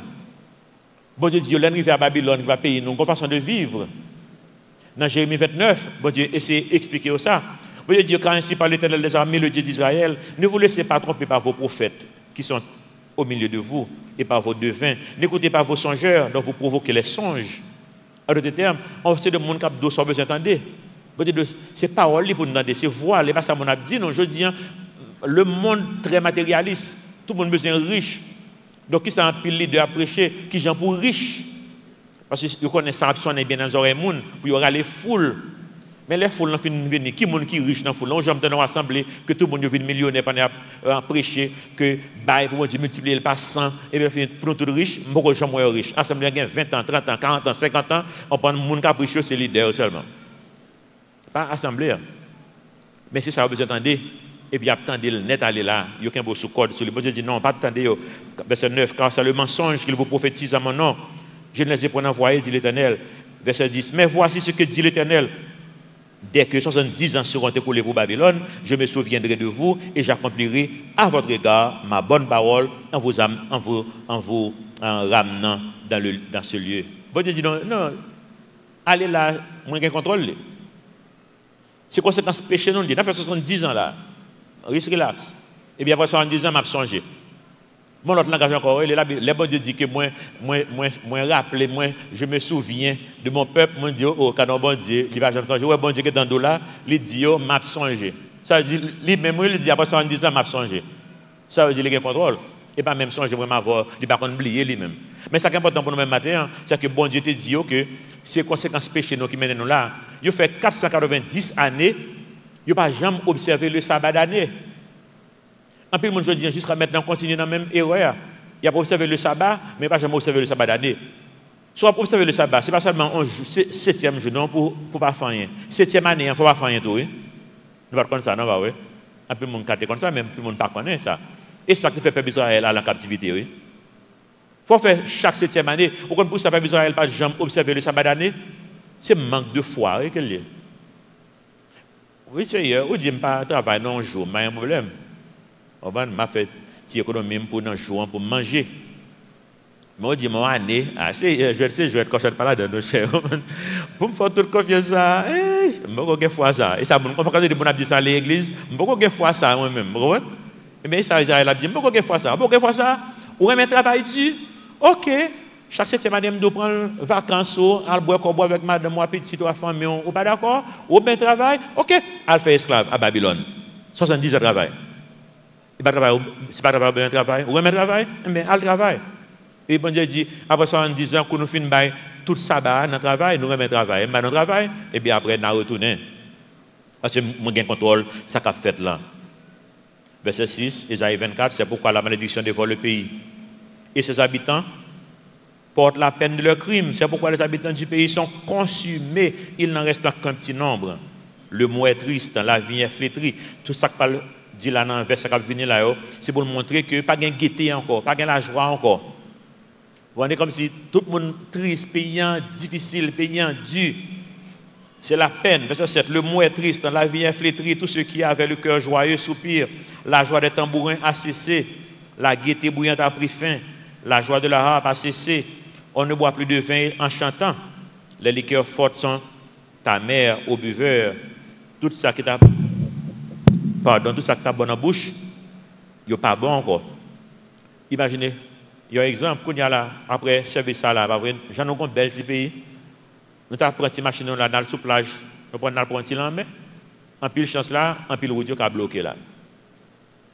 bon Dieu dit, l'arrivée à Babylone qui va payer nous une façon de vivre. Dans Jérémie 29, bon Dieu essaie d'expliquer ça. Bon Dieu dit, quand ainsi par l'Éternel des armées, le Dieu d'Israël, ne vous laissez pas tromper par vos prophètes qui sont au milieu de vous et par vos devins. N'écoutez pas vos songeurs dont vous provoquez les songes. En d'autres termes, on sait de monde qui a besoin d'entendre. C'est parole pour nous demander, c'est voix, les pas ça mon a dit, non, je dis, le monde très matérialiste, tout le monde besoin riche. Donc, qui s'en pile leader à prêcher, qui j'en pour riche. Parce que vous connaissez ça, sonne bien dans les oreilles, pour y aura les foules. Mais les foules, n'ont venir. Qui est riche dans la foule? On j'aime dans l'assemblée que tout le monde devient millionnaire pendant prêcher, que bail pour multiplier le pas 100, et bien pour nous tous riches, beaucoup de gens sont riches. L'assemblée a 20 ans, 30 ans, 40 ans, 50 ans, on prend le monde qui a prêché, c'est leader seulement. Pas assemblée. Mais c'est ça, vous attendez. Et puis attendez le net aller là, il y a aucun beau sous-code sur le bon Dieu dit non, pas attendez. Verset 9, car c'est le mensonge qu'il vous prophétise à mon nom. Je ne les ai pas envoyés, dit l'Éternel. Verset 10, mais voici ce que dit l'Éternel. Dès que 70 ans seront écoulés pour Babylone, je me souviendrai de vous et j'accomplirai à votre égard ma bonne parole en vous ramenant dans ce lieu. Bon Dieu dit non, non, allez là, moins qu'un contrôle. C'est conséquence péché non dit. Ça fait 70 ans là. Relax. Et bien après 70 ans, je vais changer. Mon autre langage encore, le bon Dieu dit que moi, rappelez, je me souviens de mon peuple, moi, Dieu, oh, quand bon Dieu, il va jamais changer. Ouais, bon Dieu qui est dans le là, il dit, oh, m'a changé. Ça veut dire, lui-même, il dit, après 70 ans, m'a changé. Ça veut dire, il a contrôle. Et pas même changer, moi, il va pas oublier lui-même. Mais ce qui est important pour nous même matin, c'est que bon Dieu te dit que ces conséquences péché qui mènent nous là, il fait 490 années, il n'a pas jamais observé le sabbat d'année. En plus, je dis jusqu'à maintenant, continue dans la même erreur. Il a pas observé le sabbat, mais pas jamais observé le sabbat d'année. Soit observer le sabbat, ce n'est pas seulement un 7e jour, non, pour ne pas faire rien. 7e année, il ne faut pas faire rien tout. Oui? Nous ne pas comme ça, non, oui? Un peu de monde comme ça, même plus de monde ne connaît ça. Et ça qui fait peuple Israël à la captivité, oui. Il faut faire chaque 7e année. Pourquoi pour ça, peuple Israël pas jamais observer le sabbat d'année? C'est manque de foi, oui, qu'il y a. Oui, sérieux, ou dit pas travailler non jour, mais un problème. M'a fait si économie pour un jour pour manger. Mais on dit mon année, je vais être cochon par là de nos chers. Pour me faire toute confiance ça, je ne peux pas ça. Et ça, quand on dit ça à l'église, je ne peux pas faire ça moi-même. Mais ça, il a dit, je ne peux pas faire ça. Je ne peux pas faire ça. Ou même un travail dur. OK. Chaque 7e année, je dois prendre vacances, à boire avec madame, ou petite ou famille, ou pas d'accord? Ou bien travail? OK. Elle fait esclave à Babylone. 70 ans de travail. C'est pas travail, travail. Ou même travail? Mais elle travaille. Et bon Dieu dit, après 70 ans, que nous finissons tout sabbat dans le travail, nous remettons travail. Dans le travail, et bien après, nous retournons. Parce que nous avons contrôle ça qu'a fait là. Verset 6, Isaïe 24, c'est pourquoi la malédiction dévore le pays. Et ses habitants portent la peine de leurs crimes. C'est pourquoi les habitants du pays sont consumés. Il n'en reste qu'un petit nombre. Le mot est triste, la vie est flétrie. Tout ça que parle dit là dans le verset qui vient là, c'est pour montrer que pas de gaieté encore, pas de la joie encore. Vous voyez comme si tout le monde triste, payant, difficile, payant, dur. C'est la peine. Verset 7. Le mot est triste, la vie est flétrie. Tous ceux qui avaient le cœur joyeux soupirent. La joie des tambourins a cessé. La gaieté bouillante a pris fin. La joie de la harpe a cessé. On ne boit plus de vin en chantant. Les liqueurs fortes sont amères aux buveurs. Tout ça qui t'a bon en bouche, il n'est pas bon encore. Imaginez. Il y a un exemple, qu'on y a là, après service ça là, j'en ai un bel petit pays. Nous avons pris une machine là dans le sous-plage, nous prenons un petit en main. En pile chance là, en pile route qui a bloqué là.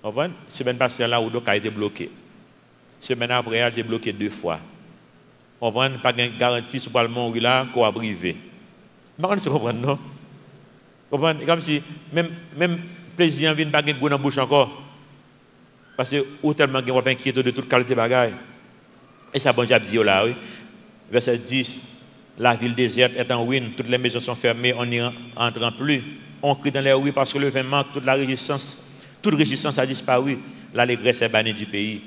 Vous comprenez? Semaine passée là, route a été bloqué. Semaine après, elle a été bloquée 2 fois. Vous comprenez? Pas de garantie sur le monde là qu'on a privé. Vous comprenez, non? Vous comprenez? Comme si même plaisir vient pas de goût dans la bouche encore. Parce que ou tellement qu'on va inquiéter de toute qualité de bagaille. Et ça, bon, j'ai dit là, oui. Verset 10. La ville déserte est en ruine, toutes les maisons sont fermées, on n'y entre plus. On crie dans les rues parce que le vin manque, toute résistance a disparu. L'allégresse est bannie du pays.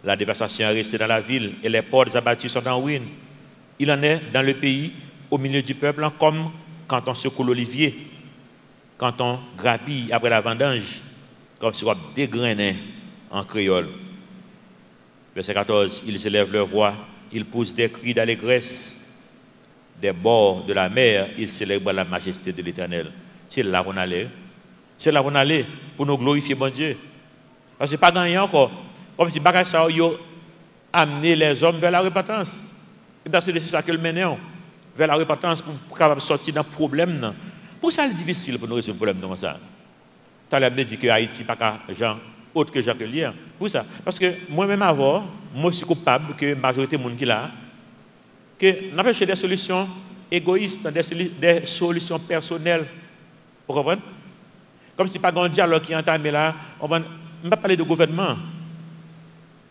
La dévastation est restée dans la ville et les portes abattues sont en ruine. Il en est dans le pays, au milieu du peuple, comme quand on secoue l'olivier, quand on grappille après la vendange, comme si on dégrainait en créole. Verset 14, ils élèvent leur voix, ils poussent des cris d'allégresse. Des bords de la mer, ils célèbrent la majesté de l'Éternel. C'est là qu'on allait. C'est là qu'on allait pour nous glorifier, bon Dieu. Parce que pas gagné encore. Comme si bagage ça a amené les hommes vers la repentance. C'est ça que le menait vers la repentance pour capable sortir d'un problème. Pour ça, c'est difficile pour nous résoudre le problème comme ça. Tu as dit que Haïti n'est pas Jean, autre que Jacques Lier. Pour ça. Parce que moi-même avant, moi je suis coupable que la majorité des gens qui là, que nous avons cherché des solutions égoïstes, des solutions personnelles. Vous comprenez? Comme si pas un dialogue qui est entamé là, on ne va pas parler de gouvernement.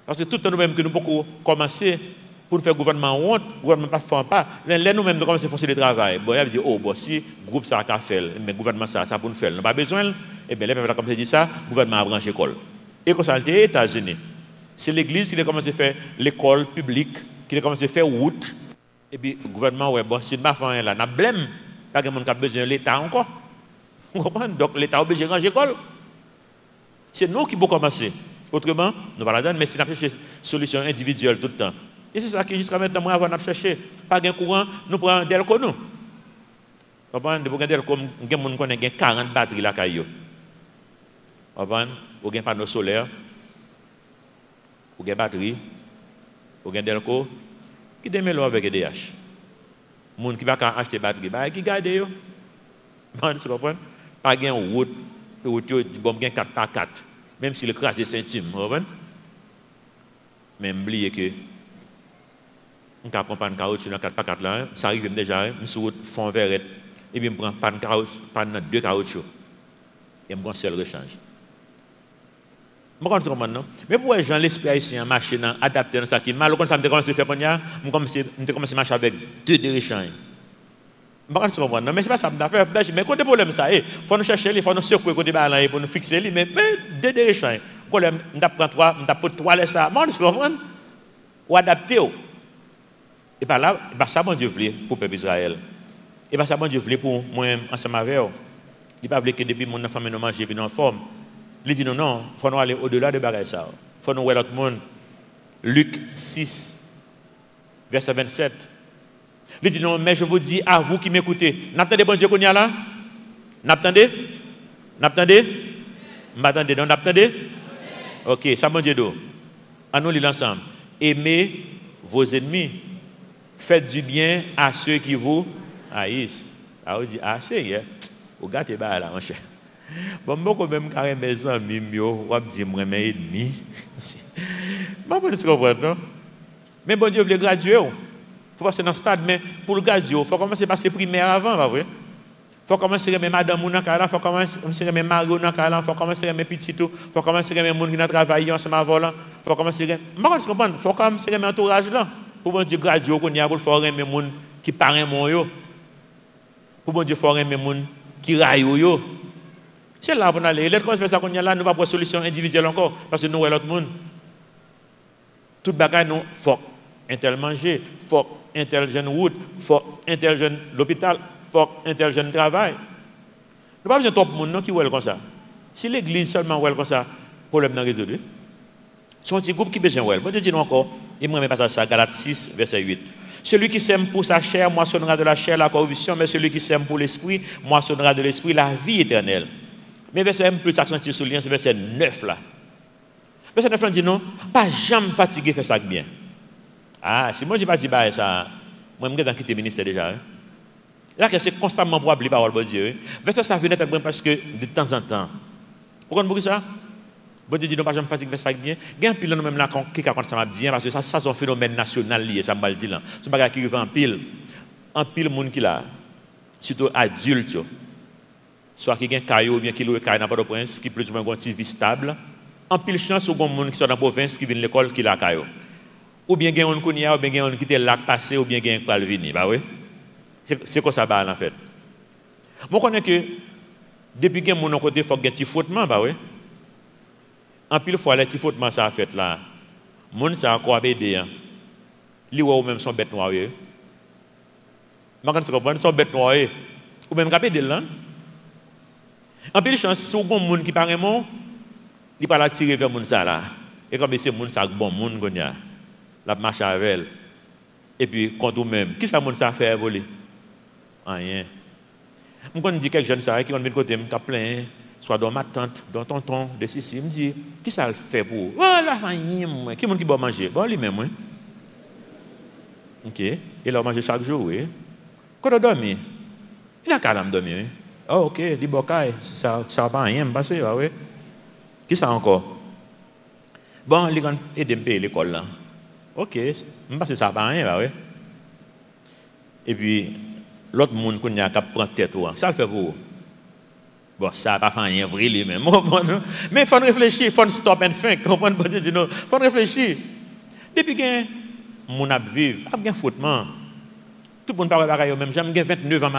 Parce que tout le temps nous-mêmes que nous pouvons commencer pour faire gouvernement honte, le gouvernement ne fait pas. Là nous-mêmes nous commençons à faire le travail. Bon, il dit, oh, bon, si le groupe ça a fait, mais le gouvernement ça pour nous faire, nous n'avons pas besoin. Eh bien, là, comme je dis ça, le gouvernement a branché l'école. Et comme ça, les États-Unis, c'est l'Église qui a commencé à faire l'école publique, qui a commencé à faire route. Et puis, le gouvernement, ouais, bon, si ma femme est là, n'a blême, pas que mon a besoin de l'État encore. Vous comprenez? Donc, l'État est obligé de ranger l'école. C'est nous qui pouvons commencer. Autrement, nous ne allons pas mais si nous cherchons des solutions individuelles tout le temps. Et c'est ça qui, jusqu'à maintenant, moi, avant de chercher, pas de courant, nous prenons Delco, nous. Vous comprenez? Pour Delco, nous avons 40 batteries là, vous comprenez? Vous avez un panneau solaire, vous avez une batterie, vous avez Delco. Qui démêle avec EDH? Les gens qui ne vont pas acheter batterie, qui gardent eux. Vous comprenez? Pas de route, dit bon, 4x4, même si le crash est centime, vous comprenez? Mais oubliez que on peut prendre un caoutchouc dans 4x4 là, ça arrive déjà, je suis fond vert, et puis je prends pas 2 caoutchoucs, et je prends un seul rechange. Mais pour les gens, l'esprit haïtien, machine adapté dans ça qui mal, quand ça me commence à faire, je commence à marcher avec 2 rechanges. Je ne comprends pas, mais ce n'est pas ça que je faire. Mais quand le problème, ça, il faut nous chercher, il faut nous secouer côté balai pour nous fixer, mais 2 rechanges. Le problème, je prends 3, je prends 3 les ça. Je comprends. Ou adapter. Et par là, ça, mon Dieu voulait pour le peuple Israël. Et ça, mon Dieu voulait pour moi, ensemble avec eux. Il pas voulu que depuis mon femme nous manger puis en forme. Il dit non non, faut nous aller au-delà de bagaille ça. Faut nous voir l'autre monde. Luc 6 verset 27. Il dit non mais je vous dis à vous qui m'écoutez, n'attendez bon Dieu qu'on y a là? N'attendez? N'attendez? M'attendez non n'attendez? OK, ça bon Dieu d'eau. À nous lire ensemble. Aimez vos ennemis. Faites du bien à ceux qui vous haïssent. Alors il dit ah c'est au gars t'es là mon cher. Bon moi quand même carré mes amis yo, on dit moi mes ennemis. Pas pour se comprendre non. Mais bon Dieu veut graduer. Faut passer dans stade mais pour le graduer, faut commencer à passer primaire avant, pas vrai? Faut commencer à madame ou dans là, faut commencer à Mario dans là, faut commencer à mes petits tout, faut commencer à monde qui n'a travaillé ensemble avant, faut commencer à moi je comprends, faut commencer à entourage là. Pour bon Dieu graduer qu'on y a pour faire aimer monde qui parrain mon yo. Pour bon Dieu faire aimer monde qui raille yo. C'est là pour aller. Les commence faire ça qu'on y a là, nous pas pour solution individuelle encore parce que nous ouais l'autre monde. Tout bagaille nous faut intel manger, faut intel jeune route, faut intel jeune l'hôpital, faut intel jeune travail. Nous pas besoin top monde non qui ouais comme ça. Si l'église seulement ouais comme ça, problème n'a résolu. Son petit groupe qui besoin ouais. Bon Dieu dit encore, il me met pas ça Galates 6 verset 8. Celui qui sème pour sa chair moissonnera de la chair la corruption, mais celui qui sème pour l'esprit moissonnera de l'esprit la vie éternelle. Mais verset plus accentué sur lien, c'est verset 9 là. Verset 9 là dit non, pas jamais fatigué faire ça bien. Ah, si moi j'ai pas dit ça, moi je vais quitter le ministère déjà. Là que c'est constamment pour appeler parole de Dieu. Verset ça vient être parce que de temps en temps. Vous comprenez ça? Bon Dieu dit non pas jamais fatigué faire ça bien. Gain pile nous même là qui raconte ça m'a bien parce que ça c'est un phénomène national lié, ça m'a dit là. C'est pas qui arrive en pile monde qui là. Surtout adultes. Soit qui gagne caillou ou bien qui loue caillou dans Port-au-Prince qui plus ou moins une petite vie stable. En pile chance au grand monde qui sont dans la province qui vient l'école qui la caillou. Ou bien gagne on connait ou bien gagne on qui était là passé ou bien gagne pas le venir, bah oui. C'est quoi ça va en fait. Moi connais que depuis que mon côté faut gagne petit fautement, bah oui. En pile fois les petits fautements ça a fait là. Monde ça encore aider hein. Li ou même son bête noire. Moi quand tu comprends son bête noire ou même capé de là. En pile chance si on monde qui paraît mon il pas la tirer vers monde ça là. Et comme c'est monde ça bon monde gonya. La marche avec elle. Et puis contre même, qui ça monde ça fait voler? Rien. Moi quand dit quelques jeunes ça qui vont venir côté me plein soit dans ma tante, dans tonton, de ceci, me dit, qui ça le fait pour? Oh, la famille, qui est-ce qui va manger? Bon, lui-même, oui. Ok. Il a mangé chaque jour, oui. Quand on dormit, il a qu'à dormir, oui. Oh, ok, il bocaille, ça va pas rien me passer, oui. Qui ça encore? Bon, il a aidé à payer l'école, là. Ok, je pense que ça va pas rien, oui. Et puis, l'autre monde qui a pris tête, ça le fait pour? Bon, ça n'a pas fait rien vrai lui-même. Mais il faut réfléchir, il faut stop and think. Comprendre? Il faut réfléchir. Depuis que mon ap vivre, il y a un foutement. Tout le monde parle de même. J'ai 29 ans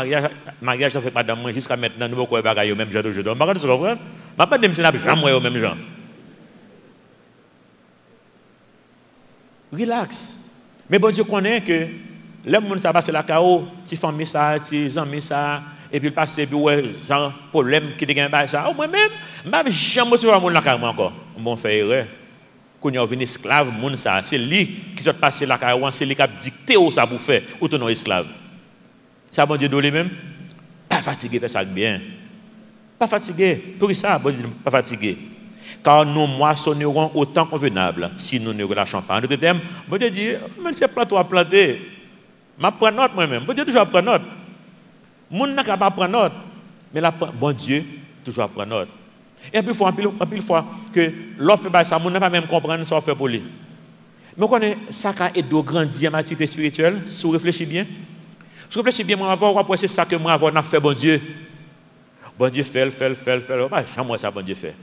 mariage, ça fait pas d'amour. Jusqu'à maintenant, nous ne pouvons pas même genre d'aujourd'hui. Je ne comprends pas. Je ne sais pas si jamais au même genre. Relax. Mais bon Dieu connaît que les gens ça passe la chaos, si famille ça, si amis ça. Et puis il passe, et puis ouais, genre problème qui te gagne ça. Moi-même, je jamais recevoir mon la encore. Bon fait erreur. Quand on vient esclave, mon ça, c'est lui qui s'est passé la carrière, c'est lui qui a dicté où ça pour faire, ou ton esclave. Ça bon Dieu de lui-même, pas fatigué faire ça bien. Pas fatigué. Pour ça, bon Dieu pas fatigué. Car nous moissonnerons au temps convenable si nous ne relâchons pas. En d'autres termes, bon Dieu dit, même si plante à planter, je prends note moi-même. Bon Dieu toujours prend note. Moun n'a pas prendre note, mais la bon Dieu toujours prendre note. Et puis fois pile fois que l'offre fait ça, moun n'a pas même comprendre ça fait pour lui. Mais on connaît ça qui aide à grandir en maturité spirituelle, si vous réfléchissez bien. Si vous réfléchissez bien, moi avoir c'est ça que moi avoir n'a fait bon Dieu. Bon Dieu fait, pas jamais ça bon Dieu fait.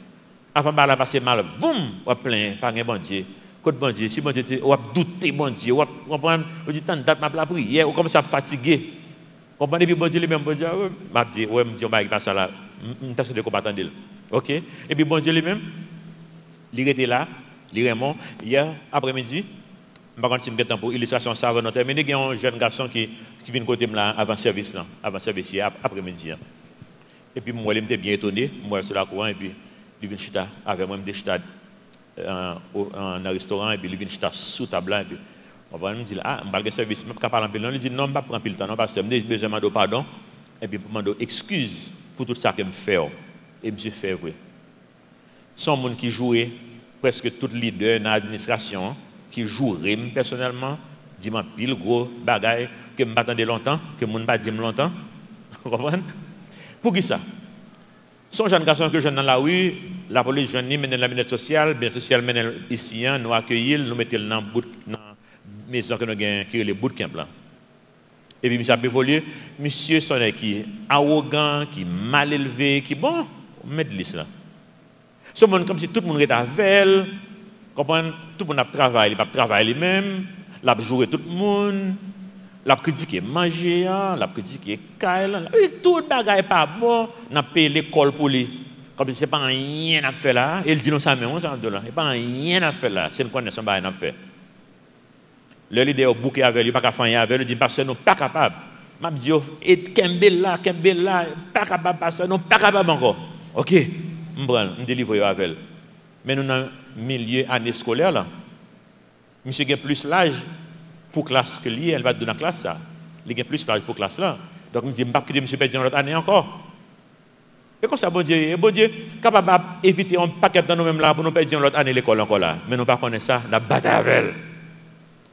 Avant mal passer mal, boum, on plein par un bon Dieu. Côté bon Dieu, si bon Dieu on douter bon Dieu, on comprendre, on dit tant date ma prière, on commence à fatiguer. Comprenez bien, bon Dieu lui-même, bon Dieu, m'a dit, ouais, me dit, on va pas ça là, m'ta de combattant d'elle. OK? Et puis bon Dieu lui-même, il était là, il Raymond, hier après-midi, par contre, si me temps pour illustration ça va nous terminer, il y a un jeune garçon qui vient côté là avant service là, après-midi. Et puis moi, j'étais bien étonné, moi sur la courant, et puis il vient chita avec moi, je chita dans un restaurant, et puis il vient chita sous table là, et puis on va me dire, ah, je vais faire service, je ne vais pas parler en pile. Il dit, non, je ne vais pas prendre pile temps, non, parce que je besoin de demander pardon, et puis pour demander excuse pour tout ça que je fais. Et je fait vrai. Son monde qui jouait, presque tout leader dans l'administration, qui jouerait personnellement, dis-moi pile gros bagaille que je m'attendais longtemps, que je ne pas dire longtemps. Vous comprenez? Pour qui ça? Son jeune garçon que je dans la rue, la police jeune mène la minute sociale, bien social mène ici, nous accueillir, nous mettons dans la maison que nous avons qui est le bootcamp là. Et puis, monsieur a évolué, monsieur sonne qui est arrogant, qui est mal élevé, qui bon, mettre liste là. Ce monde comme si tout le monde était avec elle, comprenez? Tout le monde a travaillé, il n'a pas travaillé lui-même, il a joué tout le monde, il a critiqué manger, il a critiqué Kyle, tout le bagage n'est pas bon, on a payé l'école pour lui. Comme si ce n'est pas rien à faire là, et il dit non, ça mais on s'en donne là, il n'y a pas rien à faire là, c'est une connaissance qu'il n'a pas fait. Le leader bouquet avec lui, pas qu'à faire avec lui, il dit parce que nous pas capable. M'a dit et Kembel là, pas capable parce que nous pas capable encore. OK, me délivrer avec elle. Mais nous dans milieu année scolaire là. Monsieur a plus l'âge pour classe que lui, elle va donner la classe ça. Il a plus l'âge pour classe là. Donc me dit pas que monsieur perdre l'autre année encore. Et comme ça bon Dieu capable d'éviter un paquet dans nous même là pour nous perdre l'autre année l'école encore là. Mais nous pas connaît ça, la bataille avec elle.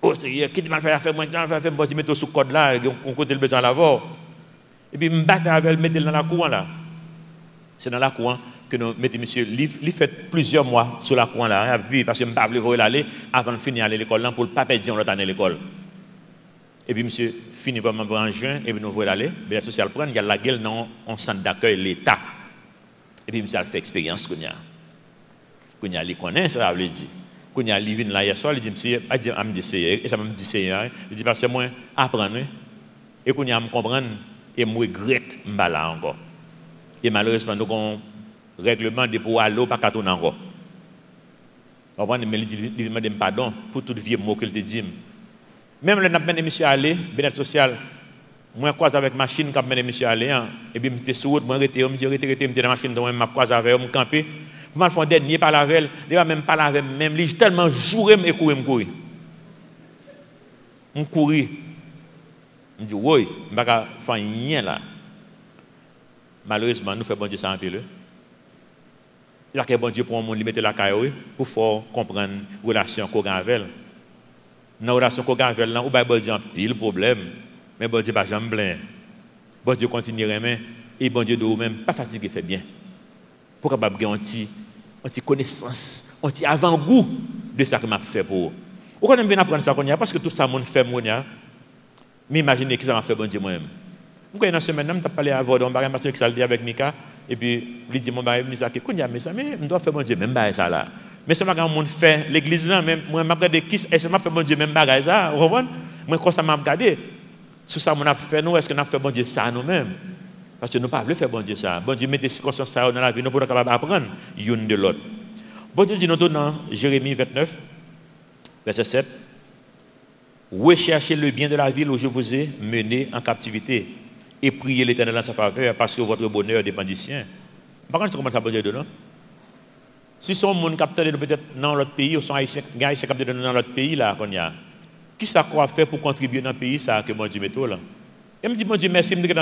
Oh, c'est qui m'a fait faire moi, qui m'a fait faire, je mets sous code là, on côté le besoin de l'avoir. Et puis, me battre avec elle, mettre dans la cour là. C'est dans la cour que nous mettons monsieur, il fait plusieurs mois sur la cour là, parce que je ne peux pas voir aller avant de finir à l'école là pour ne pas perdre l'autre année à l'école. Et puis, monsieur, finit par m'envoyer en juin, et puis nous voyons aller, bien social prendre, il y a la gueule dans un centre d'accueil, l'État. Et puis, monsieur a fait expérience, qu'on y a, il connaît, ça veut dire. Quand il y a Livin là hier soir, il dit monsieur, il me dit c'est et ça me dit c'est il dit parce que moi apprendre et quand il y a me comprendre et me regrette m'ba là encore. Et malheureusement nous avons un règlement de pour aller pas tourner encore. On va mais il demande pardon pour tout vieux mot qu'il te dit. Même le n'a mené monsieur aller bien-être social moi croise avec machine qui mené monsieur aller et puis me sur route moi arrêté me dit arrêté dans la machine donc m'a croise avec me camper. Mal font dernier par la veille, il va même pas la veille même lui tellement jouer et courir me courir. Me dit oui, me pas faire rien là. Malheureusement nous fait bon Dieu ça en pile. Il y a que bon Dieu pour un monde lui mettre la caille pour faire comprendre relation qu'on a avec elle. Dans relation qu'on a avec elle là, ou ba bon Dieu en pile problème, mais bon Dieu pas jamais plein. Bon Dieu continue aimer et bon Dieu de vous-même pas fatigué fait bien. Pour capable gagner un petit connaissance, un petit avant-goût de ça que m'a fait pour vous. Ou quand même bien apprendre ça qu'on y a parce que tout ça monde fait mon ya. Mais imaginez que ça m'a fait bon Dieu moi-même. Moi dans semaine je parlé à Vodon parce que ça le dit avec Mika et puis lui dit mon bail me ça que qu'on y a mais ça mais on doit faire bon Dieu même bail ça là. Mais ça m'a quand monde fait l'église là même moi m'a regardé qui est-ce que m'a fait bon Dieu même bail ça, vous comprenez? Moi quand ça m'a regardé sur ça mon a fait nous est-ce que n'a fait bon Dieu ça nous-mêmes? Parce que nous ne pouvons pas faire bon Dieu ça. Bon Dieu met des circonstances dans la vie, nous pouvons capable apprendre l'une de l'autre. Bon Dieu dit nous dans Jérémie 29, verset 7. Recherchez le bien de la ville où je vous ai mené en captivité et priez l'Éternel en sa faveur parce que votre bonheur dépend du sien. Par contre, c'est comment ça peut dire de nous? Si son monde capteur peut-être dans l'autre pays, ou sont haïtiens captés dans l'autre pays là qu'on y a, qui ça quoi faire pour contribuer dans le pays ça que bon Dieu met là? Et me dit bon Dieu merci, me dit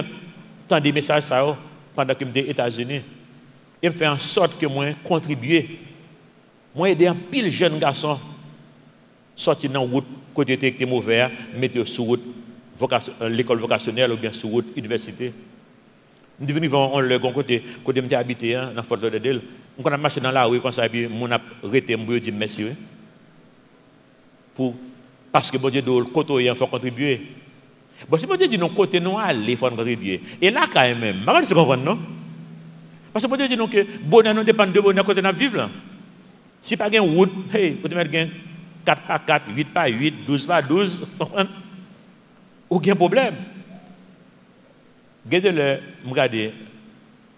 tant des messages ça pendant que j'étais aux États-Unis et me fait en sorte que moi contribuer moi aider un pile jeune garçon sortir dans route côté était mauvais mettre sur route l'école vocationnelle ou bien sur route université nous devenu on le côté m'était habité dans Fort Lauderdale on a marché dans la rue comme ça et puis mon a arrêté me dire merci pour parce que bon Dieu de côté il faut contribuer. Bon, si vous dites non, côté nous, allez, il faut contribuer. Et là, quand même, je comprends, non? Parce que vous dites que bonheur nous dépend de bonheur côté nous vivre. Si pas gain route, hey, vous mettre gain 4 par 4, 8 par 8, 12 par 12, aucun problème. Regardez-le, regardez,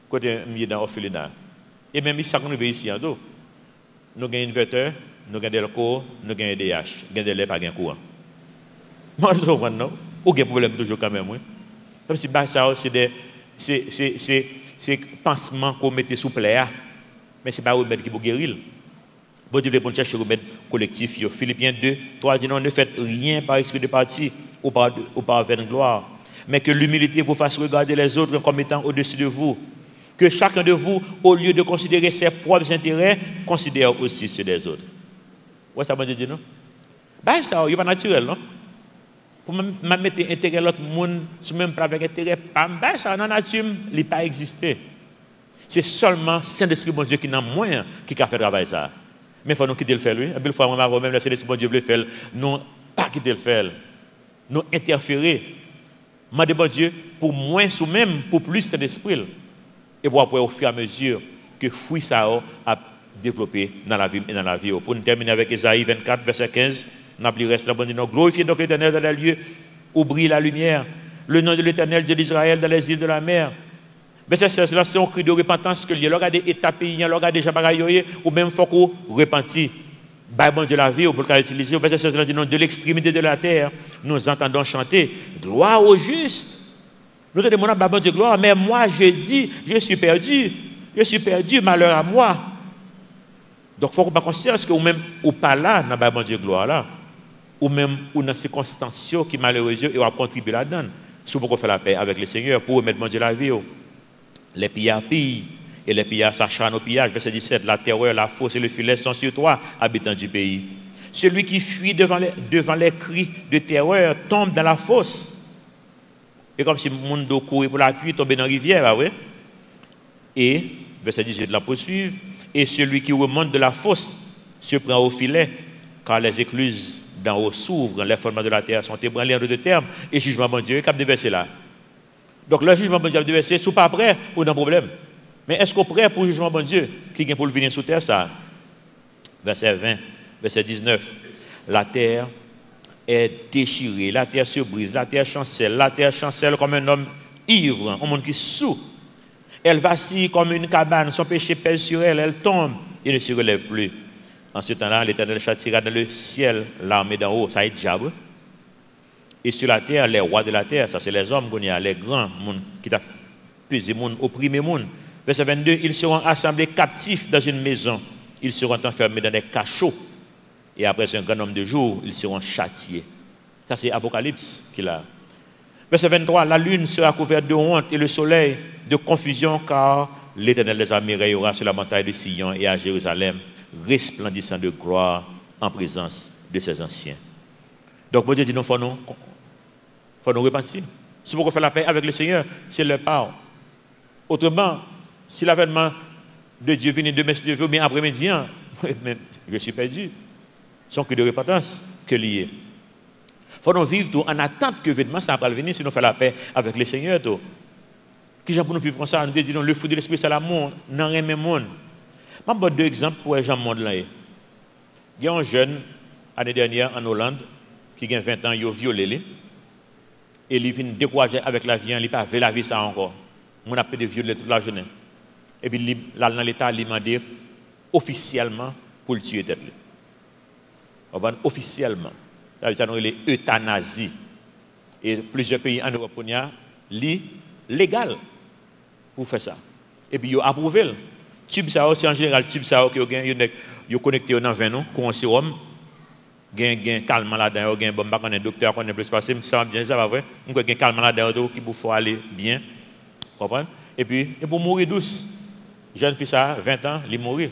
côté dans l'orphelinat. Et même si ça qu'on veut ici, nous avons un inverteur, nous avons des locaux, nous avons un DH, nous avons pas gain courant. Moi, je comprends, non? Aucun problème toujours quand même, oui. Comme si ça c'est c'est pansement qu'on mettait sous plaie, mais ce n'est pas remède qui vous guérir. Bon Dieu veut chercher remède collectif. Philippiens 2, 3 dit non, ne faites rien par esprit de parti ou par vaine gloire, mais que l'humilité vous fasse regarder les autres comme étant au-dessus de vous. Que chacun de vous, au lieu de considérer ses propres intérêts, considère aussi ceux des autres. Ouais, ça veut dire non? Ben ça, il n'est pas naturel, non? Pour mettre intérêt l'autre monde sur même plan avec intérêt, ben ça, dans la nature, il n'a pas existé. C'est seulement Saint-Esprit, bon Dieu, qui n'a moins qui a fait travail ça. Mais il faut nous quitter le faire, lui. Et puis, fois, même le Saint-Esprit, bon Dieu, veut le faire. Nous, pas quitter le faire. Nous interférer. Demander, bon Dieu, pour moins ou même pour plus Saint-Esprit. Et pour après, au fur et à mesure que fruit ça a développé dans la vie et dans la vie. Pour nous terminer avec Ésaïe 24, verset 15, nous appelons reste là, bon Dieu, glorifiez donc l'Éternel dans les lieux où brille la lumière. Le nom de l'Éternel, Dieu d'Israël, dans les îles de la mer. Verset 16, là, c'est un cri de repentance que l'on a des états payants, l'on a déjà bagaillé, ou même faut qu'on repentit. Bon Dieu la vie, ou pour le utiliser. Verset 16, là, dit non, de l'extrémité de la terre, nous entendons chanter gloire au juste. Nous te demandons, bon Dieu, gloire, mais moi, je dis, je suis perdu, malheur à moi. Donc, il faut qu'on ait conscience que ou même, ou pas là, dans bon Dieu, gloire là, ou même, ou dans ces circonstances qui, malheureusement, ils vont contribuer là-dedans. Si vous pouvez faire la paix avec le Seigneur, pour remettre bon Dieu la vie. Les pillards pillent, et les pillards s'acharnent au pillage. Verset 17, la terreur, la fosse et le filet sont sur toi, habitants du pays. Celui qui fuit devant les cris de terreur tombe dans la fosse. Et comme si le monde courait pour la pluie, tomber dans la rivière, ah ouais. Et, verset 18, la poursuivre. Et celui qui remonte de la fosse se prend au filet, car les écluses d'en haut s'ouvrent, les fondements de la terre sont ébranlés en d'autres termes, et jugement bon Dieu, cap de verset là. Donc le jugement bon Dieu, c'est si vous pas prêt, ou un problème. Mais est-ce qu'on est prêt pour le jugement bon Dieu qui vient pour le venir sous terre ça? Verset 20, verset 19. La terre est déchirée, la terre se brise, la terre chancelle comme un homme ivre, un monde qui sous. Elle vacille comme une cabane, son péché pèse sur elle, elle tombe et ne se relève plus. En ce temps-là, l'Éternel châtiera dans le ciel l'armée d'en haut, ça est diable. Et sur la terre, les rois de la terre, ça c'est les hommes, les grands qui t'a pesé, opprimé. Verset 22, ils seront assemblés captifs dans une maison, ils seront enfermés dans des cachots. Et après un grand nombre de jours, ils seront châtiés. Ça c'est Apocalypse qu'il a. Verset 23, la lune sera couverte de honte et le soleil de confusion, car l'Éternel des armées rayera sur la montagne de Sion et à Jérusalem, resplendissant de gloire en présence de ses anciens. Donc, bon Dieu dit, il faut nous repentir. Si vous faire la paix avec le Seigneur, c'est le part. Autrement, si l'avènement de Dieu vient demain, si Dieu veut, bien après-midi, je suis perdu. Sans que de repentance que lié. Il faut nous vivre tout en attente que l'événement ça va venir si nous faisons la paix avec le Seigneur. Qui pour nous vivre comme ça? Nous disons le fruit de l'esprit, c'est l'amour, dans le même monde. Je vais vous donner deux exemples pour les gens du monde. Il y a un jeune, l'année dernière en Hollande, qui a 20 ans, il a violé. Et il vient décourager avec la vie, il n'a pas fait la vie ça encore. On a fait de violer toute la journée. Et puis là, dans l'État, il a demandé officiellement pour le tuer tête. Officiellement. Ça veut dire euthanasie. Et plusieurs pays en Europe, il y a légal pour faire ça. Et puis, ils ont approuvé. Tube ça aussi en général, tube ça qui est connecté dans 20 ans, comme un sérum. Il y a un calme là-dedans, il y a un docteur qui est plus passé, ça va bien, ça va vrai. Il y a un calme là-dedans qui faut aller bien. Comprenez? Et puis, pour mourir douce, jeune fille ça, 20 ans, il mourir.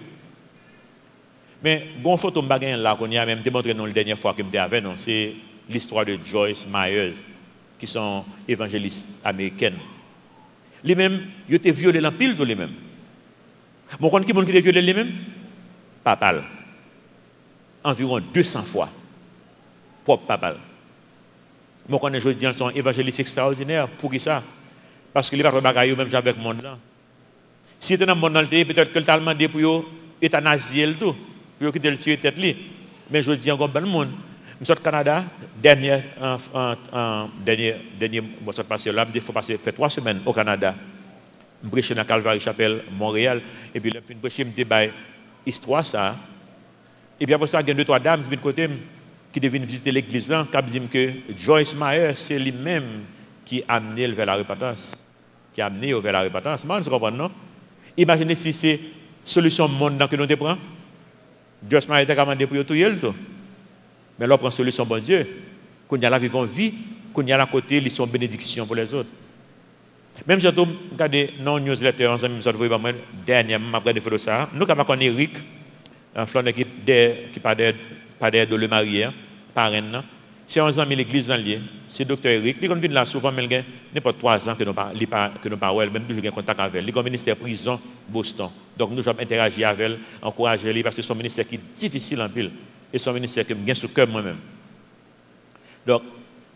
Mais, bon photo là qu'on a même démontré dans la dernière fois que j'étais avec nous, c'est l'histoire de Joyce Myers, qui sont évangélistes américaines. Les-mêmes, ils ont été violés en pile, les-mêmes. Bon, quand qui ont été violés les-mêmes? Papal. Environ 200 fois. Propre papal. Moi, quand je dis qu'ils sont évangélistes extraordinaires, pour qui ça? Parce que les papas bagaillent même avec le monde là. Si tu es dans le monde, peut-être que tu as demandé pour eux euthanasier le tout. Pour qu'ils le tuer tête li. Mais je dis encore bon monde. Nous sommes au Canada, dernier mois passé là, il faut passer fait 3 semaines au Canada. Je prêche dans Calvary Chapelle, Montréal, et puis je prêche, je débat histoire ça. Et puis après ça, il y a 2-3 dames qui viennent côté qui deviennent visiter l'église là, qui disent que Joyce Meyer, c'est lui-même qui a amené vers la repentance. qui a amené vers la repentance. Vous comprenez, non? Imaginez si c'est solution monde que nous te prenons. Dieu m'a été commandé pour tout le tout. Mais là, on prend solution bon Dieu. Qu'on y a la vivant vie, qu'on y a la côté, ils sont bénédictions pour les autres. Même si je regarde dans newsletter, on a dernièrement, après des photos ça, nous avons Eric, un flanc qui pas de le marier, parrain. C'est un ami de l'église dans lié. C'est docteur Eric. Il vient là souvent, mais il a n'importe 3 ans que nous parlons, même toujours en contact avec elle. Il est au ministère prison Boston. Donc nous avons interagi avec elle, encouragé elle, parce que c'est un ministère qui est difficile en pile. Et c'est un ministère qui me gagne sur cœur moi-même. Donc,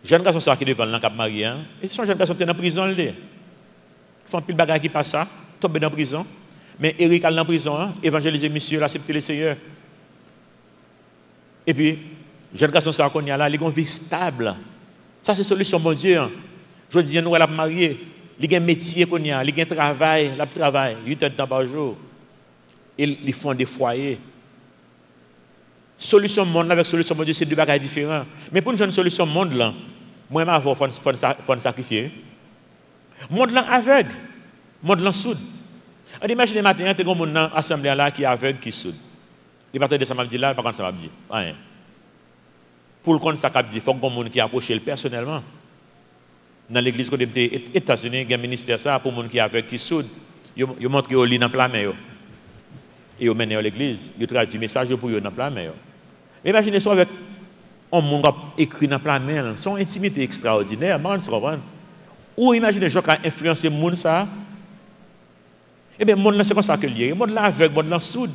jeune garçon qui est devant le cap marié, et son jeune garçon qui est en prison. Ils font pile de bagages qui passent ça, tombent dans la prison. Mais Eric est en prison, évangéliser monsieur, accepter le Seigneur. Et puis, jeune garçon qui est là, il a une vie stable. Ça, c'est la solution, mon Dieu. Je dis, nous, elle a marié. Il a un métier qu'on a, il a un travail, il travaille 8 heures de temps par jour. Ils font des foyers. Solution monde avec solution mon Dieu, c'est deux bagages différents. Mais pour une jeune solution monde là, moi je faut sacrifier. Monde là aveugle, monde là sourd. On imagine matin, tu as un monde dans l'assemblée là qui est aveugle, qui est sourd. Il va te dire ça m'a dit là, par contre ça m'a dit rien. Pour le compte ça m'a dit, il faut que monde qui approche personnellement. Dans l'église côté des États-Unis, il y a un ministère ça pour monde qui est aveugle, qui est sourd. Ils montrent qu'ils lit dans plein main. Et ils mènent à l'église, ils traduisent le message pour eux dans plein main. Imaginez ça avec un monde écrit dans plein main, son intimité extraordinaire, vous comprenez? Ou imaginez gens qui ont influencé le monde ça. Eh bien, le monde c'est comme ça que lié. Le monde là aveugle, le monde là sourd.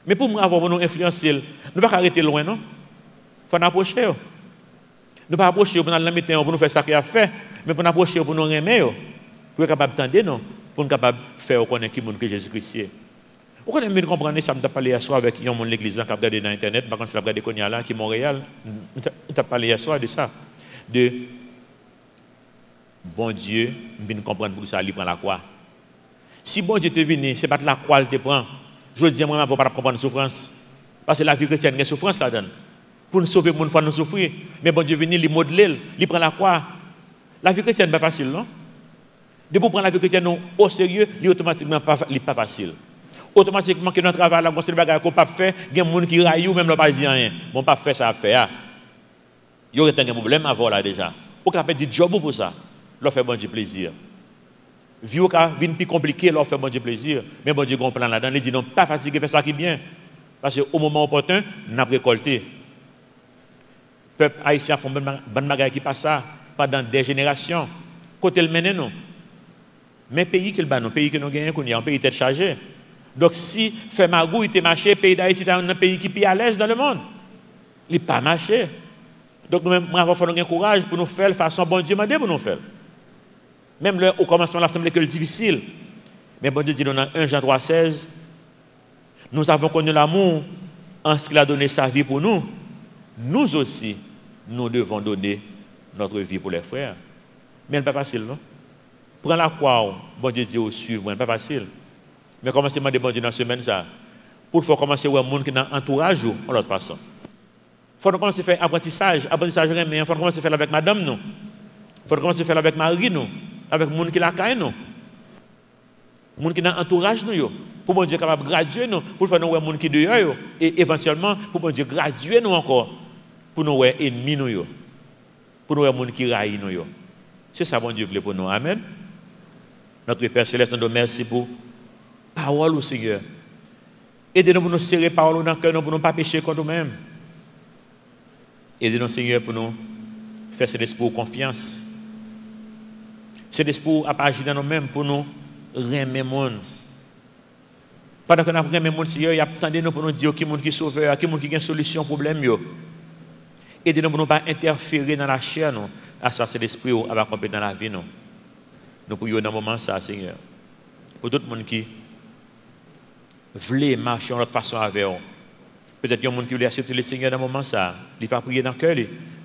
Mais pour avoir nous influencer, nous ne pouvons pas arrêter loin, non? Il faut nous approcher. Nous ne pouvons pas approcher pour nous mettre pour nous faire ça qu'il a fait, mais pour nous approcher pour nous aimer, pour être capable d'entendre, non? Pour nous capable de faire connaître qui monde que Jésus-Christ est. Vous connaissez mieux comprendre ça, je parlé hier soir avec un monde de l'église qui a regardé dans Internet, par contre, je l'ai regardé qu'on y a là, qui est Montréal. Je parlé hier soir de ça. De bon Dieu, je viens comprendre pour ça, il prend la croix. Si bon Dieu est venu, ce n'est pas la croix qu'il te prend. Je dis, moi, je ne vais pas comprendre la souffrance. Parce que la vie chrétienne, il y a une souffrance là-dedans. Pour nous sauver, il faut nous souffrir. Mais bon Dieu venu, il modèle, il prend la croix. La vie chrétienne n'est pas facile, non? De pour prendre la vie chrétienne au sérieux, il automatiquement pas facile. Automatiquement que notre travail là, c'est le bagage qu'on pas fait, il y a des gens qui raillent ou même ne pas dire rien. Bon pas fait ça à faire. Il y aurait un problème à voir là déjà. Ou qu'on peut dire job pour ça. Leur fait bon Dieu plaisir. Vie au cas vient plus compliqué, leur fait bon Dieu plaisir, mais bon Dieu comprend là-dedans, il dit non pas fatigué faire ça qui est bien. Parce qu'au moment opportun, on a récolté. Peuple haïtien font bonne bagage qui passe ça pendant des générations. Côté le mener non. Mais pays que le ban, pays que nous gagnons, qu'on y a un pays tête chargée. Donc, si fait magouille, il marché, le pays d'Haïti est un pays qui est plus à l'aise dans le monde. Il n'est pas marché. Donc, nous-mêmes, nous avons fait courage pour nous faire de façon bon Dieu m'a dit pour nous faire. Même au commencement de l'Assemblée, c'est difficile. Mais bon Dieu dit dans 1 Jean 3,16, nous avons connu l'amour en ce qu'il a donné sa vie pour nous. Nous aussi, nous devons donner notre vie pour les frères. Mais ce n'est pas facile, non? Prends la croix, bon Dieu dit au suivre, ce n'est pas facile. Mais commencez à demander dans la semaine ça. Pour commencer à voir les gens qui ont un entourage de l'autre façon. Il faut commencer à faire apprentissage. Apprentissage, mais il faut commencer à faire avec madame, nous. Il faut commencer à faire avec Marie, nous. Avec les gens qui la caillent, nous. Les gens qui ont un entourage, nous. Pour bon Dieu capable de graduer, nous. Pour faire nous voir les gens qui sont dehors. Et éventuellement, pour bon Dieu graduer, nous encore. Pour nous voir les ennemis, nous. Pour nous voir les gens qui raillent, nous. C'est ça, bon Dieu voulait pour nous. Amen. Notre Père Céleste, nous te remercie pour parole au Seigneur. Aidez-nous pour nous serrer parole dans le cœur, pour ne pas pécher contre nous-mêmes. Aidez-nous, Seigneur, pour nous faire cet esprit de confiance. Cet esprit à agir dans nous-mêmes pour nous remettre le monde. Pendant que nous remettons le monde, Seigneur, il y a tant de nous pour nous dire qui est qui est sauveur, qui est qui a une solution au problème. Aidez-nous pour ne pas interférer dans la chair, nous, à ça, c'est l'esprit qui va accomplir dans la vie. Nous prions dans le moment, ça, Seigneur. Pour tout le monde qui voulait marcher de notre façon avec eux. Peut-être qu'il y a des gens qui voulaient accepter le Seigneur dans le moment ça. Il va prier dans le cœur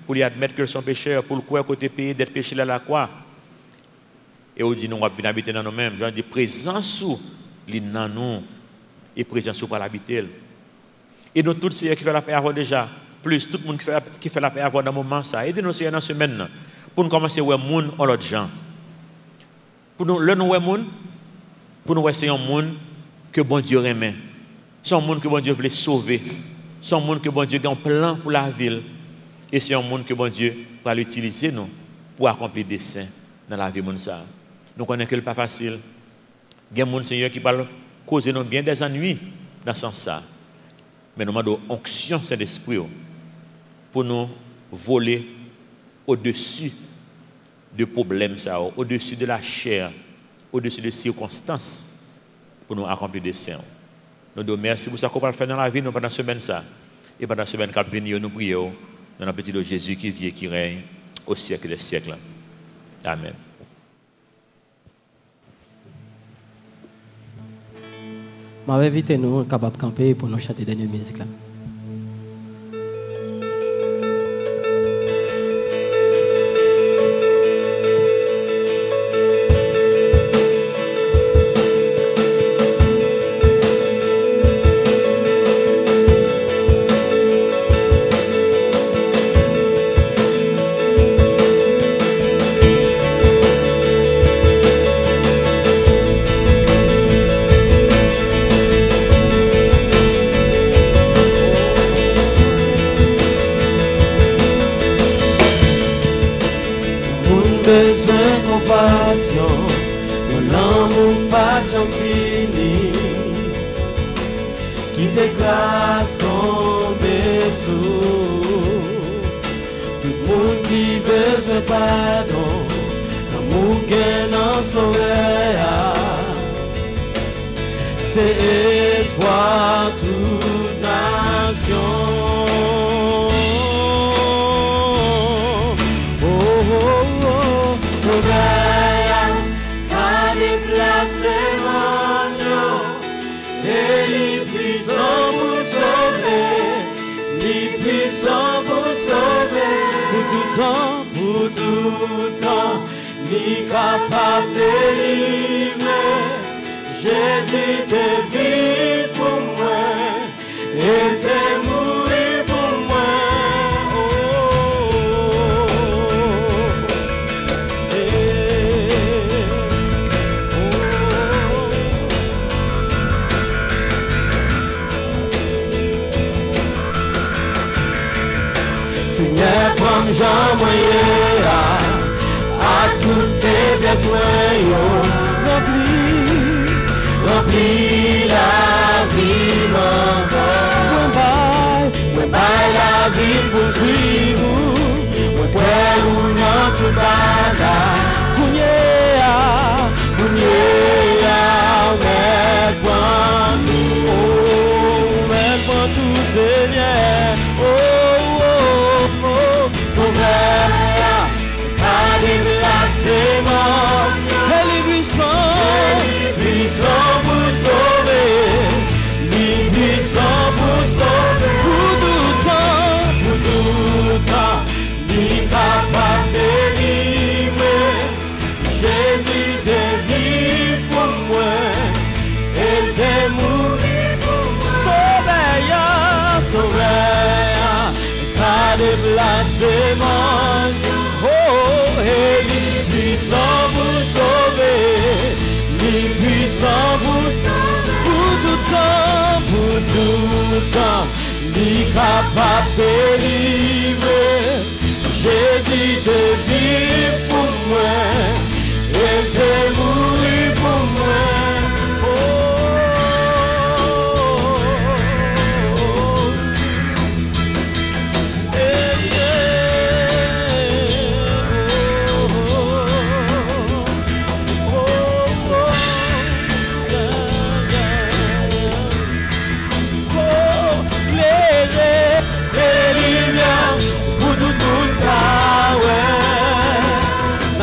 pour lui admettre qu'ils sont pécheurs, pour le croire côté pays d'être péché à la croix. Et on dit nous, on va venir habiter dans nous-mêmes. Je dis présence sous les dans nous et présence sous pour l'habiter. Et nous tous, Seigneur, qui fait la paix avant déjà, plus tout le monde qui fait la paix avant dans le moment ça. Aidez-nous, Seigneur, dans ce semaine pour nous commencer à voir les gens en l'autre gens. Pour nous, le nous monde, pour nous, c'est un monde que bon Dieu remet. C'est un monde que bon Dieu voulait sauver. C'est un monde que bon Dieu a un plan pour la ville. Et c'est un monde que bon Dieu va l'utiliser nous pour accomplir des desseins dans la vie de ça. Nous connaissons que ce n'est pas facile. Il y a des gens, Seigneur, qui parlent causer nous bien des ennuis dans ce sens-là. Mais nous demandons onction Saint-Esprit pour nous voler au-dessus de problèmes, au-dessus de la chair, au-dessus des circonstances, pour nous accomplir des desseins. Nous disons merci pour ça qu'on va faire dans la vie nous pendant la semaine. Et pendant la semaine qui va venir, nous prions dans le petit de Jésus qui vit et qui règne au siècle des siècles. Amen. Je vais inviter nous capables de camper pour nous chanter dernière musique là.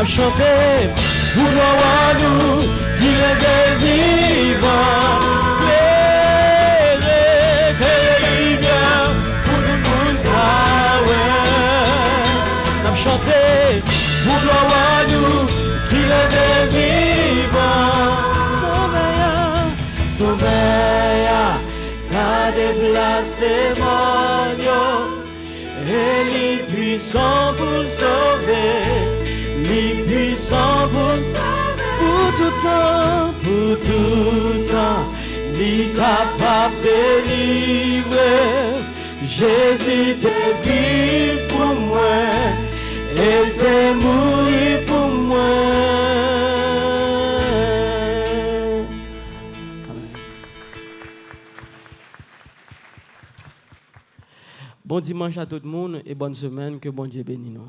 Chanter pour voir nous qu'il est vivant. Pour tout le monde, chanter pour voir nous qu'il est vivant. Sauveille, car déplacer mon et les puissants pour sauver. Les puissants pour pour tout temps, il est capable de délivrer. Jésus te vit pour moi, il te mourit pour moi. Bon dimanche à tout le monde et bonne semaine, que bon Dieu bénisse nous.